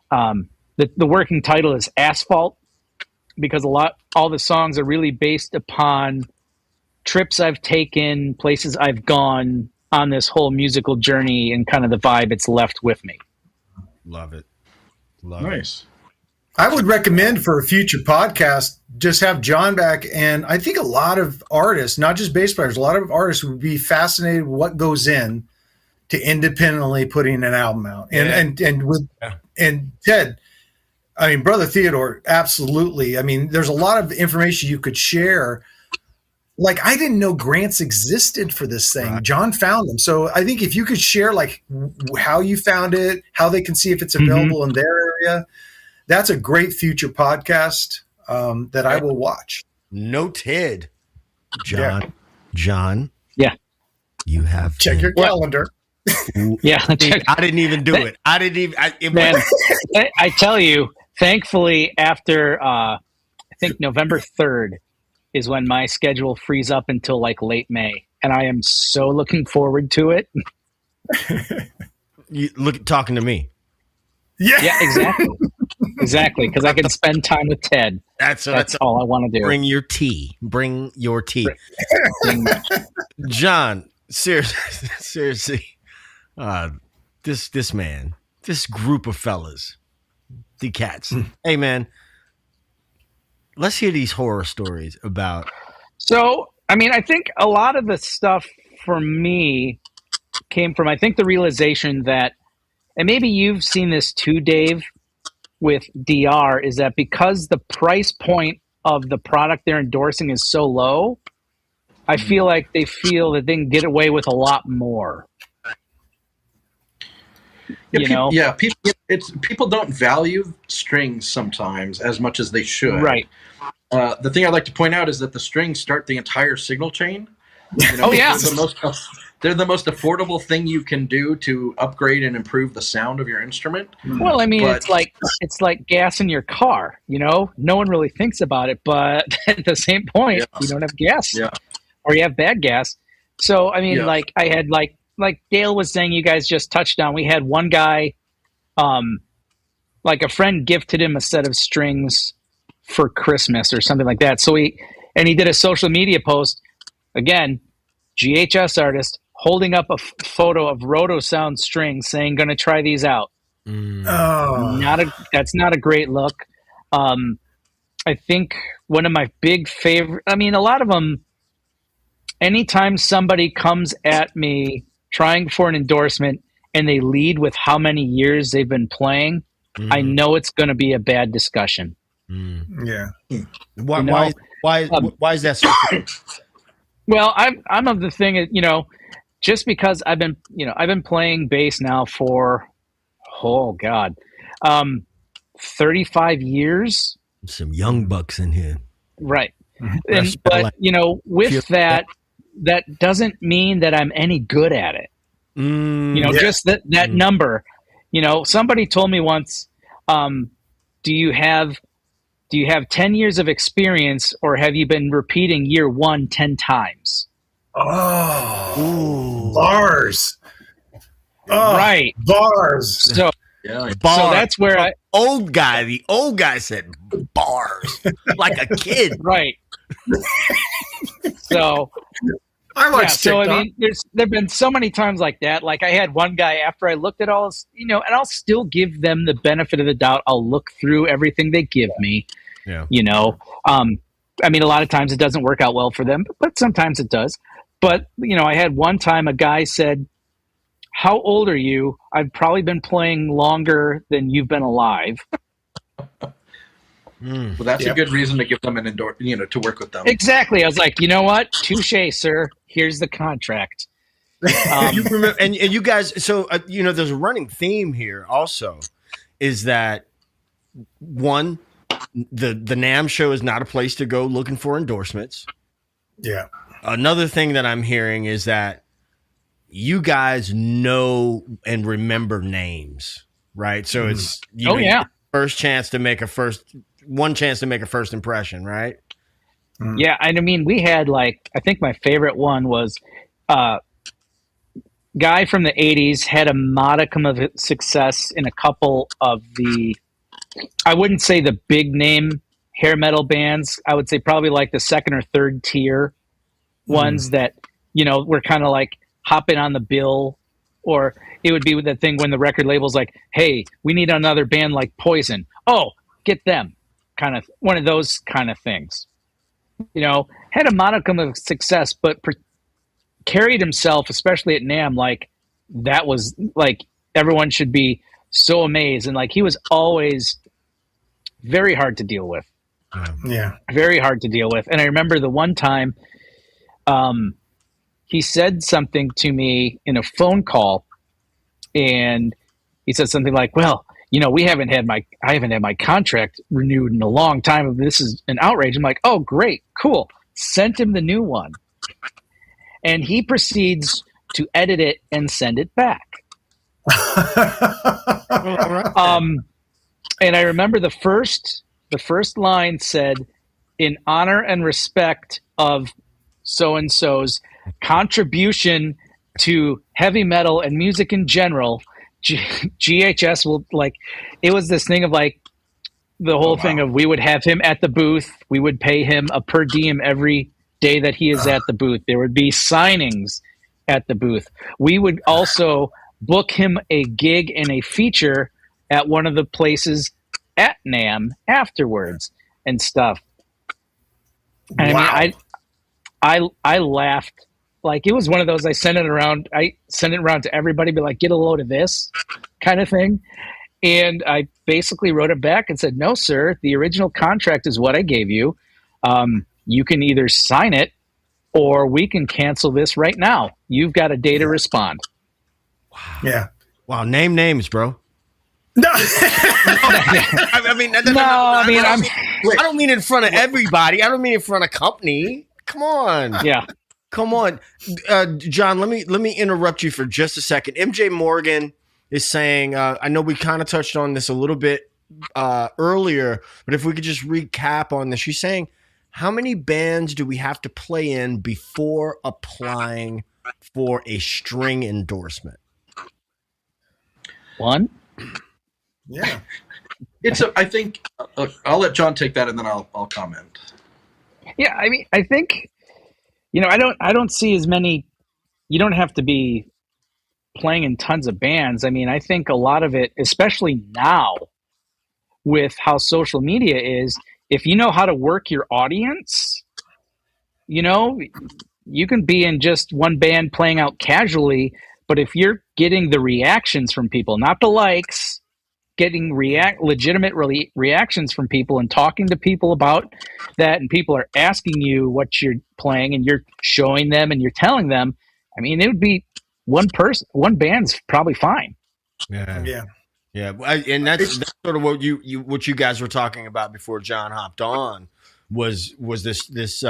The working title is Asphalt, because all the songs are really based upon trips I've taken, places I've gone on this whole musical journey, and kind of the vibe it's left with me. Love it. Nice. I would recommend for a future podcast, just have John back. And I think a lot of artists, not just bass players, a lot of artists would be fascinated with what goes in to independently putting an album out. And and Ted, I mean, Brother Theodore, absolutely. I mean, there's a lot of information you could share. Like, I didn't know grants existed for this thing. Right. John found them. So I think if you could share like how you found it, how they can see if it's available in their area, that's a great future podcast that I will watch. Noted. John. Yeah. You have check your calendar. Yeah. I didn't even do it. I didn't even. Man, I tell you, thankfully, after I think November 3rd is when my schedule frees up until like late May, and I am so looking forward to it. You talking to me. Yeah, exactly, because I can spend time with Ted. That's all I want to do. Bring your tea. John, seriously, this man, this group of fellas, the cats. Hey, man, let's hear these horror stories about. So, I mean, I think a lot of the stuff for me came from, I think, the realization that, and maybe you've seen this too, Dave, with DR, is that because the price point of the product they're endorsing is so low, I feel like they feel that they can get away with a lot more. People don't value strings sometimes as much as they should. Right. The thing I'd like to point out is that the strings start the entire signal chain. Oh yeah. They're the most affordable thing you can do to upgrade and improve the sound of your instrument. Well, I mean, it's like gas in your car. No one really thinks about it, but at the same point, you don't have gas, or you have bad gas. So, I mean, like I had like Dale was saying, you guys just touched on. We had one guy, like a friend gifted him a set of strings for Christmas or something like that. So he did a social media post, again, GHS artist, holding up a photo of Roto Sound strings saying, going to try these out. That's not a great look. I think one of my big favorite, I mean, a lot of them, anytime somebody comes at me trying for an endorsement and they lead with how many years they've been playing, I know it's going to be a bad discussion. Yeah. Why is that so? Well, I'm of the thing, just because I've been playing bass now for, 35 years. Some young bucks in here. Right. But with that doesn't mean that I'm any good at it. Just that number. Somebody told me once, do you have 10 years of experience, or have you been repeating year 1 10 times? Oh, bars. Oh, right. Bars. So Yeah. So that's where the old guy said bars like a kid. Right. So I watch TikTok. So I mean, there've been so many times like that. Like I had one guy, after I looked at all, and I'll still give them the benefit of the doubt. I'll look through everything they give me. Yeah. I mean, a lot of times it doesn't work out well for them, but sometimes it does. But I had one time a guy said, "How old are you?" "I've probably been playing longer than you've been alive." Well, that's a good reason to give them an to work with them. Exactly. I was like, you know what? Touche, sir. Here's the contract. You remember, and you guys, so there's a running theme here also, is that one, the NAMM show is not a place to go looking for endorsements. Yeah. Another thing that I'm hearing is that you guys know and remember names, right? So it's first chance to make one chance to make a first impression, right? Yeah, and I mean, we had I think my favorite one was guy from the 80s, had a modicum of success in a couple of I wouldn't say the big name hair metal bands. I would say probably like the second or third tier ones that, were kind of like hopping on the bill, or it would be the thing when the record label's like, "Hey, we need another band like Poison. Oh, get them." Kind of one of those kind of things. Had a modicum of success, but carried himself, especially at NAMM, like that was like everyone should be so amazed. And like he was always very hard to deal with. Yeah. Very hard to deal with. And I remember the one time he said something to me in a phone call, and he said something like, "Well, I haven't had my contract renewed in a long time. This is an outrage." I'm like, "Oh, great, cool." Sent him the new one, and he proceeds to edit it and send it back. And I remember the first line said, "In honor and respect of so and so's contribution to heavy metal and music in general, GHS will," it was this thing of the whole thing of we would have him at the booth. We would pay him a per diem every day that he is at the booth. There would be signings at the booth. We would also book him a gig and a feature at one of the places at NAMM afterwards and stuff. And I mean, I laughed. It was one of those, I sent it around to everybody, be like, "Get a load of this," kind of thing. And I basically wrote it back and said, "No, sir, the original contract is what I gave you. You can either sign it or we can cancel this right now. You've got a day to respond." Wow. Yeah. Wow. Name names, bro. No. I don't mean in front of everybody. I don't mean in front of company. Come on. Yeah. Come on, John. Let me interrupt you for just a second. MJ Morgan is saying, I know we kind of touched on this a little bit earlier, but if we could just recap on this. She's saying, how many bands do we have to play in before applying for a string endorsement? One. Yeah. I think I'll let John take that and then I'll comment. Yeah, I mean, I think, I don't see as many. You don't have to be playing in tons of bands. I mean, I think a lot of it, especially now with how social media is, if you know how to work your audience, you know, you can be in just one band playing out casually, but if you're getting the reactions from people, not the likes, getting legitimate reactions from people and talking to people about that, and people are asking you what you're playing and you're showing them and you're telling them, I mean, it would be one band's probably fine. Yeah. And that's sort of what you guys were talking about before John hopped on was this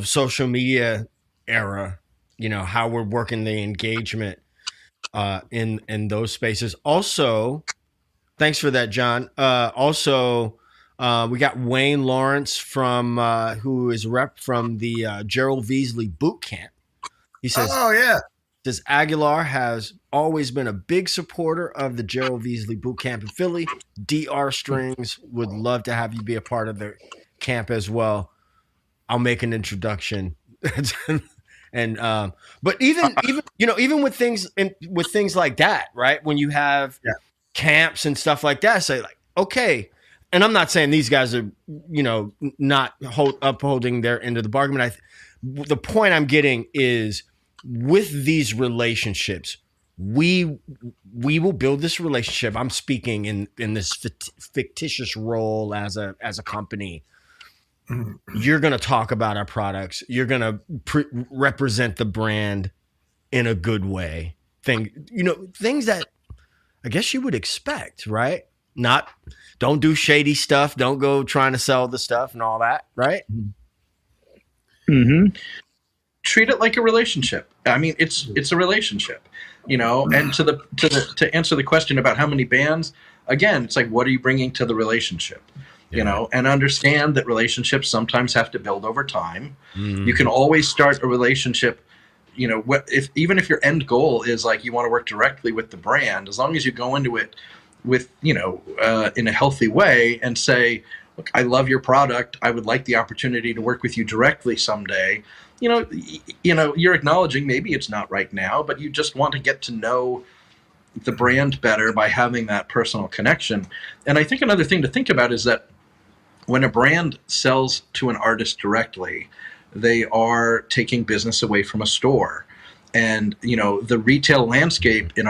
social media era, how we're working the engagement in those spaces. Also, thanks for that, John. We got Wayne Lawrence from who is rep from the Gerald Veasley boot camp. He says, "Oh yeah." Says Aguilar has always been a big supporter of the Gerald Veasley boot camp in Philly. GHS Strings would love to have you be a part of the camp as well. I'll make an introduction. And but even with things like that, right? When you have camps and stuff like that, say like, okay. And I'm not saying these guys are, not upholding their end of the bargain. The point I'm getting is, with these relationships, we will build this relationship. I'm speaking in this fictitious role as a company. You're going to talk about our products. You're going to represent the brand in a good way. Things that I guess you would expect, right? Don't do shady stuff. Don't go trying to sell the stuff and all that, right? Mm-hmm. Treat it like a relationship. I mean, it's a relationship, and to answer the question about how many bands, again, it's like, what are you bringing to the relationship, and understand that relationships sometimes have to build over time. Mm-hmm. You can always start a relationship, even if your end goal is like, you want to work directly with the brand, as long as you go into it with, in a healthy way and say, look, I love your product. I would like the opportunity to work with you directly someday. You're acknowledging maybe it's not right now, but you just want to get to know the brand better by having that personal connection. And I think another thing to think about is that when a brand sells to an artist directly, they are taking business away from a store. And, the retail landscape in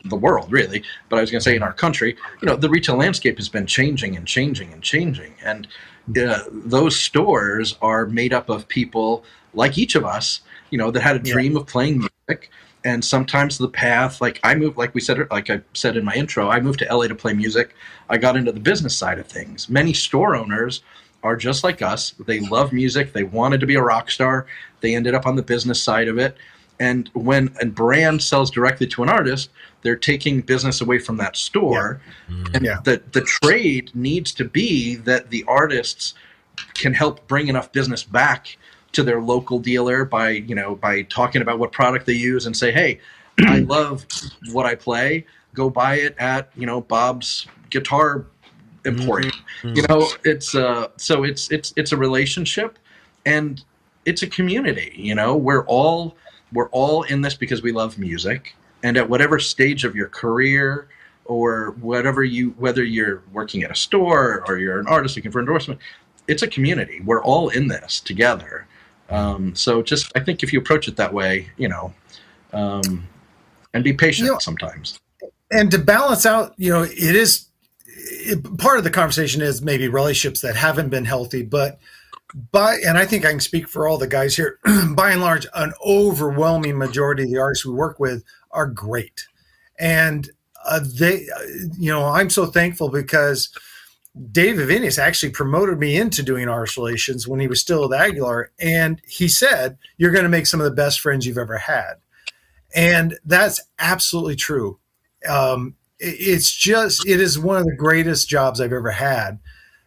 the world, really, but I was going to say in our country, the retail landscape has been changing and changing and changing. And those stores are made up of people like each of us, that had a dream of playing music. And sometimes the path, like I said in my intro, I moved to LA to play music. I got into the business side of things. Many store owners are just like us. They love music. They wanted to be a rock star. They ended up on the business side of it. And when a brand sells directly to an artist, they're taking business away from that store. Yeah. And the trade needs to be that the artists can help bring enough business back to their local dealer by talking about what product they use and say, hey, I love what I play. Go buy it at, Bob's Guitar Emporium. Mm-hmm. It's a relationship, and it's a community. We're all in this because we love music, and at whatever stage of your career or whether you're working at a store or you're an artist looking for endorsement, it's a community. We're all in this together. So just, I think if you approach it that way, and be patient sometimes. And to balance out, part of the conversation is maybe relationships that haven't been healthy, and I think I can speak for all the guys here, by and large, an overwhelming majority of the artists we work with are great. And I'm so thankful because Dave Avenius actually promoted me into doing artist relations when he was still at Aguilar. And he said, you're going to make some of the best friends you've ever had. And that's absolutely true. It is one of the greatest jobs I've ever had,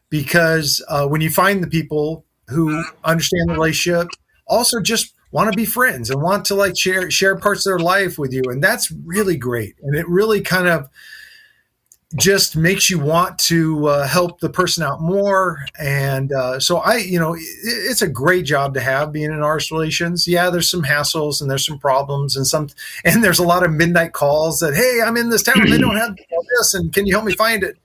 because when you find the people who understand the relationship, also just want to be friends and want to share parts of their life with you. And that's really great. And it really kind of just makes you want to help the person out more. And so it's a great job to have, being in artist relations. Yeah, there's some hassles and there's some problems and there's a lot of midnight calls that, hey, I'm in this town, they don't have this, and can you help me find it?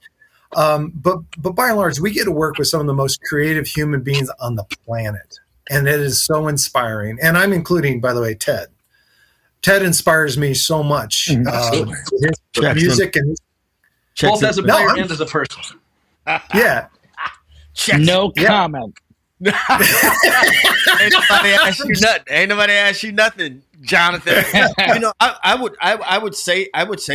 But by and large, we get to work with some of the most creative human beings on the planet, and it is so inspiring. And I'm including, by the way, Ted. Ted inspires me so much. His music and both as a player and as a person. Yeah. No comment. Ain't nobody asked you nothing, Jonathan. I would say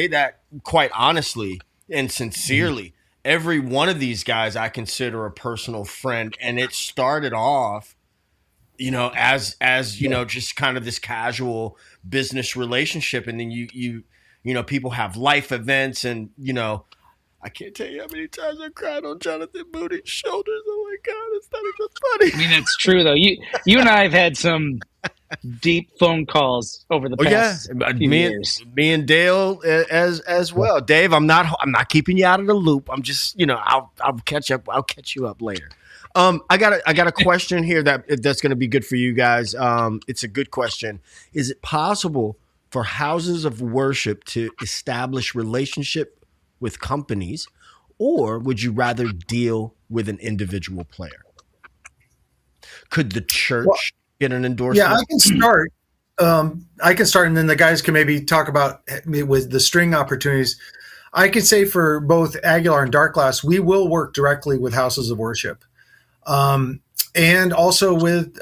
that quite honestly and sincerely. Every one of these guys I consider a personal friend, and it started off, as just kind of this casual business relationship, and then you people have life events, and I can't tell you how many times I cried on Jonathan Moody's shoulders. Oh my God, it's not even funny. I mean, it's true though. You and I have had some deep phone calls over the past few years. Me and Dale as well. Dave, I'm not keeping you out of the loop. I'm just I'll catch up. I'll catch you up later. I got a question here that's going to be good for you guys. It's a good question. Is it possible for houses of worship to establish relationship with companies, or would you rather deal with an individual player? Could the church get an endorsement? Yeah, I can start. And then the guys can maybe talk about with the string opportunities. I could say for both Aguilar and Dark Glass, we will work directly with houses of worship, and also with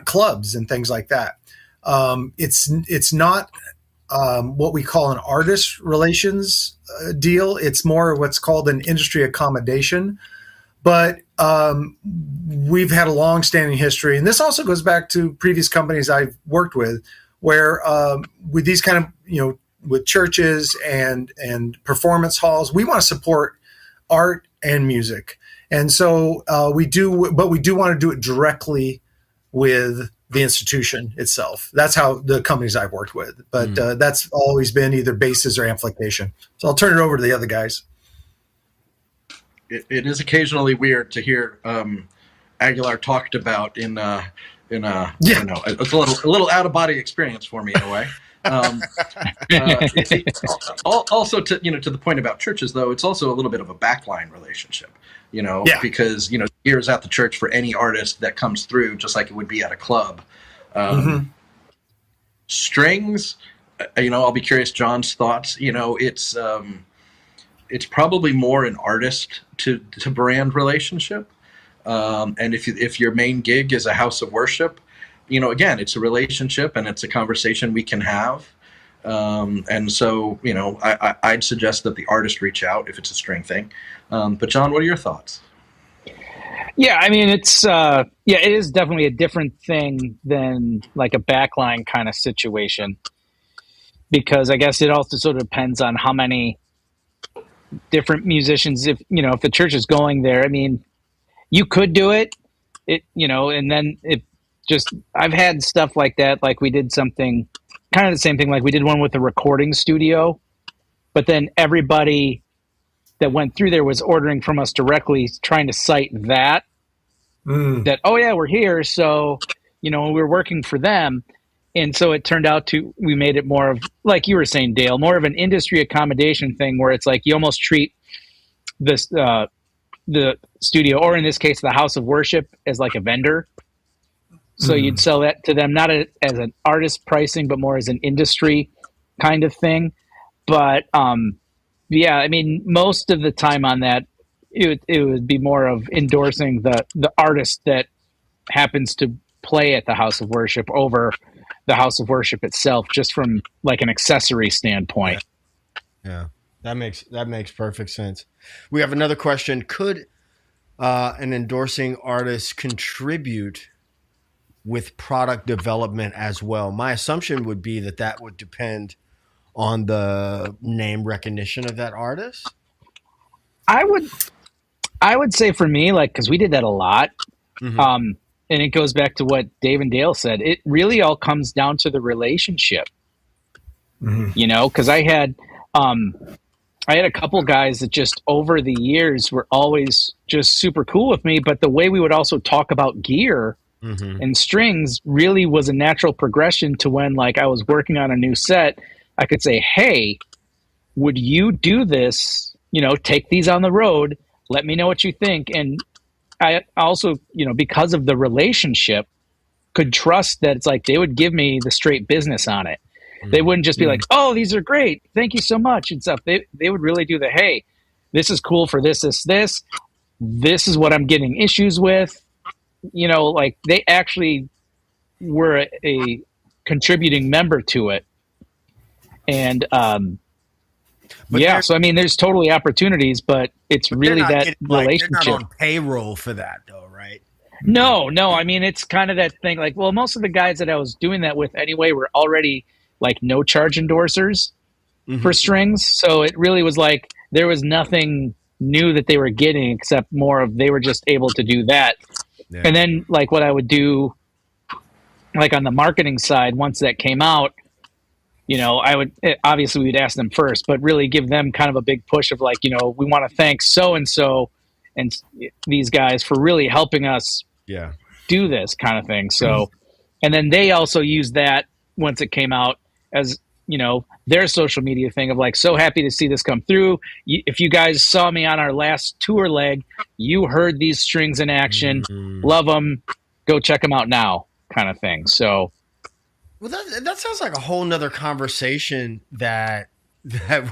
clubs and things like that. It's not what we call an artist relations deal. It's more what's called an industry accommodation. But we've had a long-standing history, and this also goes back to previous companies I've worked with, where with these kind of with churches and performance halls, we want to support art and music, and so we do. But we do want to do it directly with the institution itself. That's how the companies I've worked with. But that's always been either bases or amplification. So I'll turn it over to the other guys. It is occasionally weird to hear Aguilar talked about in a it's a little out of body experience for me in a way. Also to the point about churches though, it's also a little bit of a backline relationship, because gear is at the church for any artist that comes through, just like it would be at a club. Strings, I'll be curious John's thoughts. It's probably more an artist to brand relationship. And if your main gig is a house of worship, again, it's a relationship and it's a conversation we can have. And so, I'd suggest that the artist reach out if it's a string thing. But John, what are your thoughts? Yeah, I mean, it's it is definitely a different thing than like a backline kind of situation, because I guess it also sort of depends on how many different musicians, if the church is going there. I mean, you could do it, and then I've had stuff like that. Like we did something kind of the same thing. Like we did one with a recording studio, but then everybody that went through there was ordering from us directly, trying to cite that, oh yeah, we're here. So, we were working for them. And so it turned out we made it more of, like you were saying, Dale, more of an industry accommodation thing where it's like you almost treat this, the studio, or in this case, the house of worship, as like a vendor. So you'd sell that to them, not as an artist pricing, but more as an industry kind of thing. But yeah, I mean, most of the time on that, it would be more of endorsing the artist that happens to play at the house of worship over the house of worship itself, just from like an accessory standpoint. Yeah, that makes perfect sense. We have another question. Could an endorsing artist contribute with product development as well? My assumption would be that would depend on the name recognition of that artist. I would say for me, like, because we did that a lot. And it goes back to what Dave and Dale said. It really all comes down to the relationship, because I had a couple guys that just over the years were always just super cool with me. But the way we would also talk about gear and strings really was a natural progression to when, like, I was working on a new set, I could say, hey, would you do this take these on the road. Let me know what you think. And I also, because of the relationship, could trust that it's like they would give me the straight business on it. They wouldn't just be like, oh, these are great, thank you so much and stuff. They would really do the, hey, this is cool for this is what I'm getting issues with. Like they actually were a contributing member to it. And so I mean, there's totally opportunities, but it's really that relationship. They're not on payroll for that, though, right? No. I mean, it's kind of that thing. Like, well, most of the guys that I was doing that with anyway were already like no charge endorsers for strings. So it really was like there was nothing new that they were getting except more of they were just able to do that. Yeah. And then like what I would do, like on the marketing side, once that came out, I would obviously we'd ask them first, but really give them kind of a big push of like, we want to thank so-and-so and these guys for really helping us do this kind of thing. So, and then they also used that once it came out as, their social media thing of like, so happy to see this come through. If you guys saw me on our last tour leg, you heard these strings in action, love them, go check them out now kind of thing. So, well, that sounds like a whole nother conversation that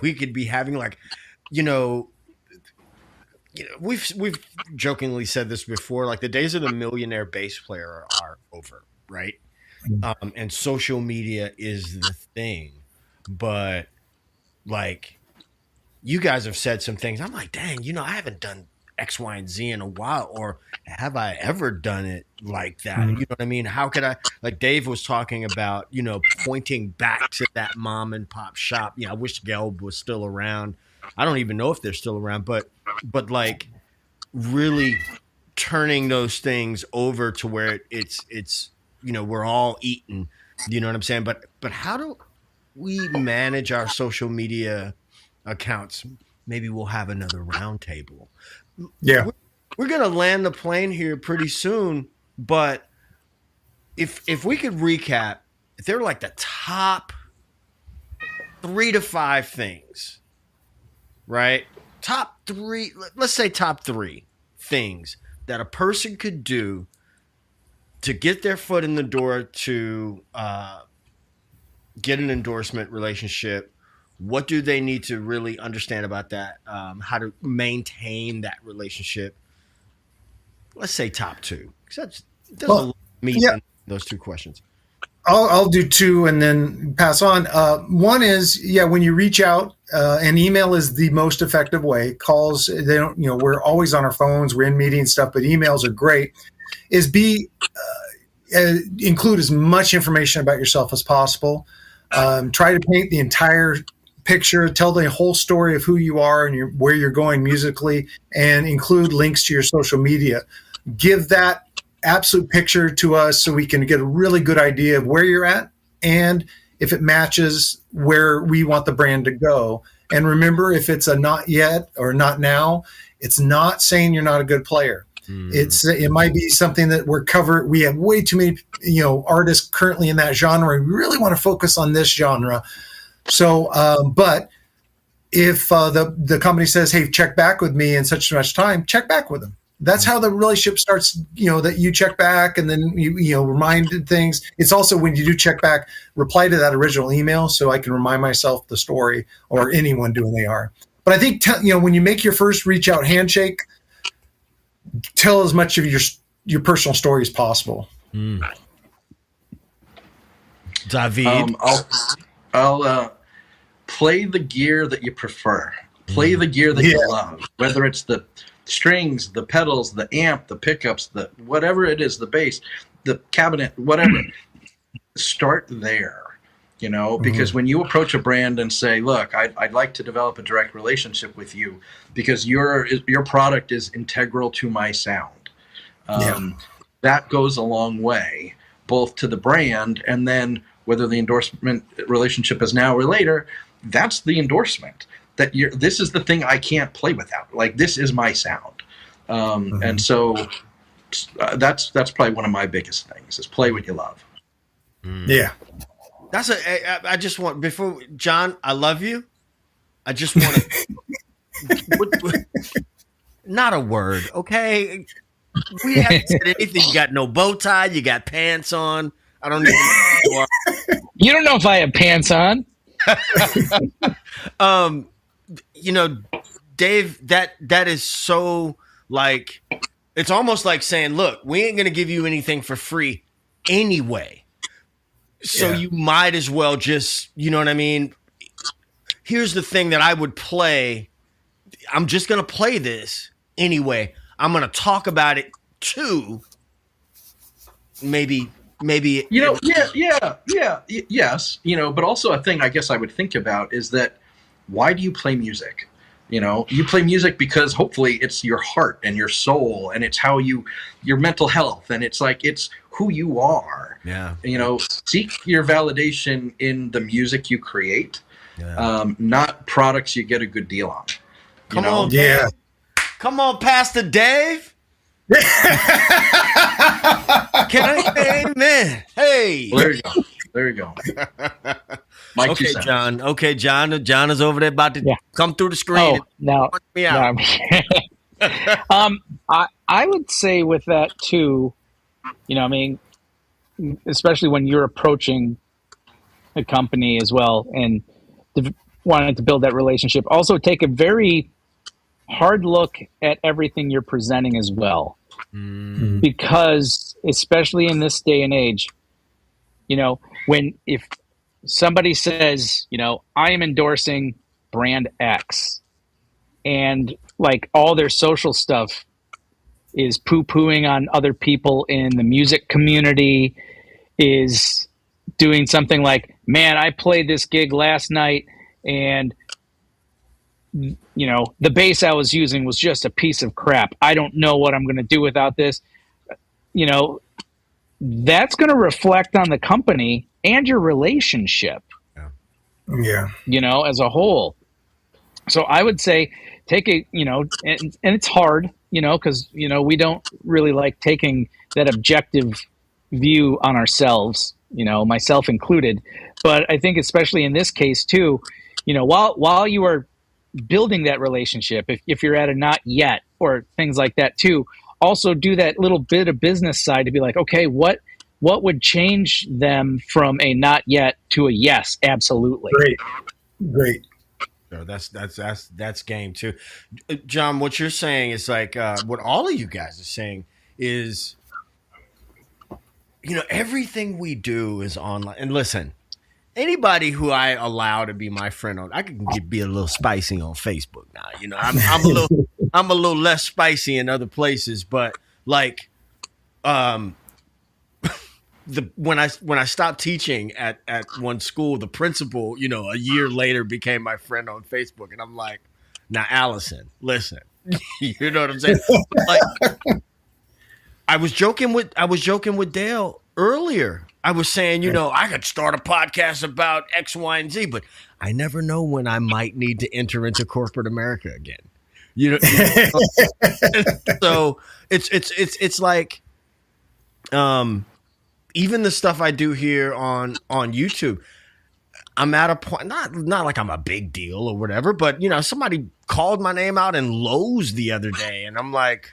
we could be having. Like, we've jokingly said this before. Like the days of the millionaire bass player are over, right? And social media is the thing. But like, you guys have said some things. I'm like, dang, I haven't done X, Y, and Z in a while, or have I ever done it like that? You know what I mean? How could I, like Dave was talking about, pointing back to that mom and pop shop. I wish Gelb was still around. I don't even know if they're still around, but like really turning those things over to where it's we're all eating, you know what I'm saying? But how do we manage our social media accounts? Maybe we'll have another roundtable. Yeah. We're going to land the plane here pretty soon, but if we could recap, if they're like the top 3 to 5 things, right? Top 3, let's say top 3 things that a person could do to get their foot in the door to get an endorsement relationship. What do they need to really understand about that? How to maintain that relationship? Let's say top 2. There's a lot of meat in those 2 questions. I'll do 2 and then pass on. One is, when you reach out, and email is the most effective way. Calls, they don't, we're always on our phones, we're in meetings and stuff, but emails are great. Is include as much information about yourself as possible. Try to paint the entire picture, tell the whole story of who you are and where you're going musically, and include links to your social media. Give that absolute picture to us so we can get a really good idea of where you're at and if it matches where we want the brand to go. And remember, if it's a not yet or not now, it's not saying you're not a good player. It might be something that we have way too many, artists currently in that genre. We really want to focus on this genre. So, but if the company says, hey, check back with me in such and much time, check back with them. That's how the relationship starts, that you check back and then you reminded things. It's also when you do check back, reply to that original email so I can remind myself the story, or anyone doing AR. But I think, when you make your first reach out handshake, tell as much of your personal story as possible. David, I'll play the gear that you prefer. Play the gear that you love, whether it's the strings, the pedals, the amp, the pickups, the whatever it is, the bass, the cabinet, whatever. Start there, because when you approach a brand and say, look, I'd like to develop a direct relationship with you because your product is integral to my sound. That goes a long way, both to the brand, and then whether the endorsement relationship is now or later, that's the endorsement. That this is the thing I can't play without. Like, this is my sound. And so that's probably one of my biggest things is play what you love. Yeah. I just want, before John, I love you. I just want to Not a word, okay? We haven't said anything. You got no bow tie. You got pants on. I don't even know who you are. You don't know if I have pants on. Dave, that is so like, it's almost like saying, look, we ain't gonna give you anything for free anyway. So you might as well just, you know what I mean? Here's the thing that I would play. I'm just gonna play this anyway. I'm gonna talk about it too. Maybe yes, but also a thing I guess I would think about is that why do you play music? You play music because hopefully it's your heart and your soul, and it's how your mental health, and it's like it's who you are. Yeah. Seek your validation in the music you create, not products you get a good deal on. Come on, come on, Pastor Dave. Can I say amen? Hey. Well, there you go. Mike, Okay, John. John is over there about to come through the screen. No. Me out. I would say with that too, especially when you're approaching a company as well and wanting to build that relationship, also take a very hard look at everything you're presenting as well. Because especially in this day and age, if somebody says, I am endorsing brand X, and like all their social stuff is poo-pooing on other people in the music community, is doing something like, man, I played this gig last night and the bass I was using was just a piece of crap. I don't know what I'm going to do without this. That's going to reflect on the company and your relationship. Yeah. As a whole. So I would say take and it's hard, because, we don't really like taking that objective view on ourselves, myself included. But I think especially in this case too, while you are building that relationship, if you're at a not yet or things like that too, also do that little bit of business side to be like, okay, what would change them from a not yet to a yes? Absolutely. Great. So that's game too. John, what you're saying is like, what all of you guys are saying is, everything we do is online. And listen, anybody who I allow to be my friend I can be a little spicy on Facebook now. I'm a little less spicy in other places, but like, when I stopped teaching at one school, the principal, a year later became my friend on Facebook, and I'm like, now Allison, listen, you know what I'm saying? Like, I was joking with Dale earlier. I was saying, I could start a podcast about X, Y, and Z, but I never know when I might need to enter into corporate America again. So it's like, even the stuff I do here on YouTube, I'm at a point, not like I'm a big deal or whatever, but somebody called my name out in Lowe's the other day, and I'm like,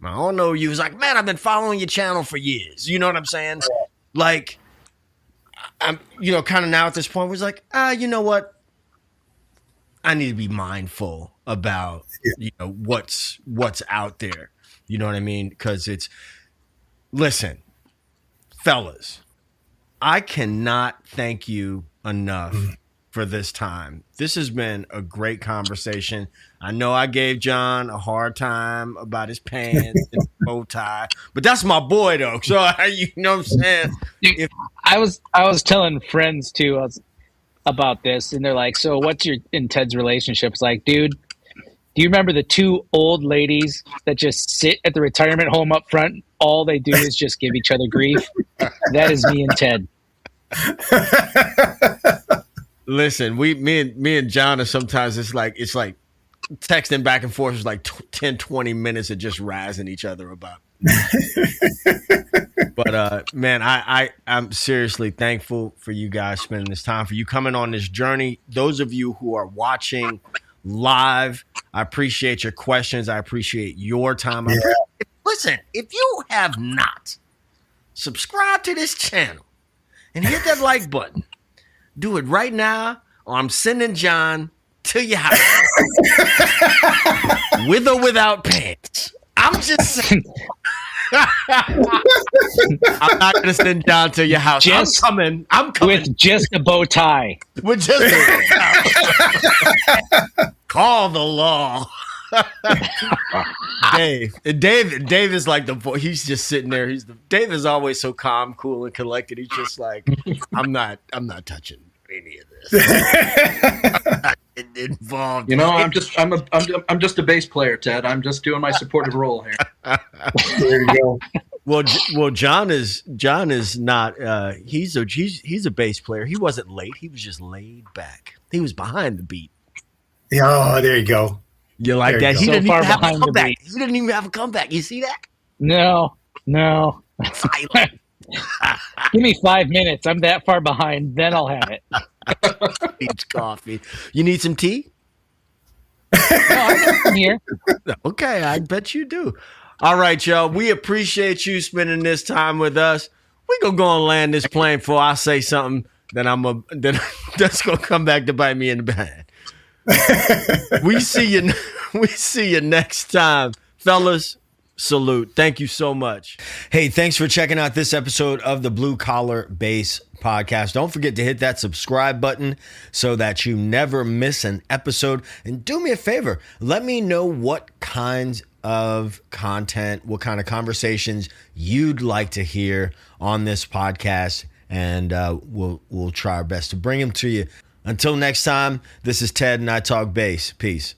I don't know. You was like, man, I've been following your channel for years. You know what I'm saying? Like, I'm, kind of now at this point, was like, you know what? I need to be mindful about, what's out there. You know what I mean? Because listen, fellas, I cannot thank you enough for this time. This has been a great conversation. I know I gave John a hard time about his pants and bow tie, but that's my boy though. So you know what I'm saying? I was telling friends too about this, and they're like, "So what's your and Ted's relationship?" It's like, dude, do you remember the two old ladies that just sit at the retirement home up front? All they do is just give each other grief. That is me and Ted. Listen, me and John are sometimes it's like texting back and forth is like 10, 20 minutes of just razzing each other about. But man, I'm seriously thankful for you guys spending this time, for you coming on this journey. Those of you who are watching live. I appreciate your questions. I appreciate your time. Yeah. Listen, if you have not subscribed to this channel and hit that like button, do it right now, or I'm sending John to your house with or without pants. I'm just saying. I'm not going to send John to your house. Just I'm coming. With just a bow tie. With just a call the law. Dave is like the boy. He's just sitting there. Dave is always so calm, cool, and collected. He's just like, I'm not touching any of this. I'm not involved. I'm just a bass player, Ted. I'm just doing my supportive role here. There you go. Well, John is not. He's a bass player. He wasn't late. He was just laid back. He was behind the beat. Yeah, oh, there you go. You like There that? you He go. didn't So far even have a behind the comeback. beat. He didn't even have a comeback. You see that? No. Silent. Give me 5 minutes. I'm that far behind. Then I'll have it. Needs coffee. You need some tea? No, I got some here. Okay, I bet you do. All right, y'all. We appreciate you spending this time with us. We gonna go and land this plane before I say something that's gonna come back to bite me in the behind. We see you next time, fellas. Salute. Thank you so much. Hey, thanks for checking out this episode of the Blue Collar Bass Podcast. Don't forget to hit that subscribe button so that you never miss an episode. And do me a favor, let me know what kinds of content, what kind of conversations you'd like to hear on this podcast, and we'll try our best to bring them to you. Until next time, this is Ted and I Talk Bass. Peace.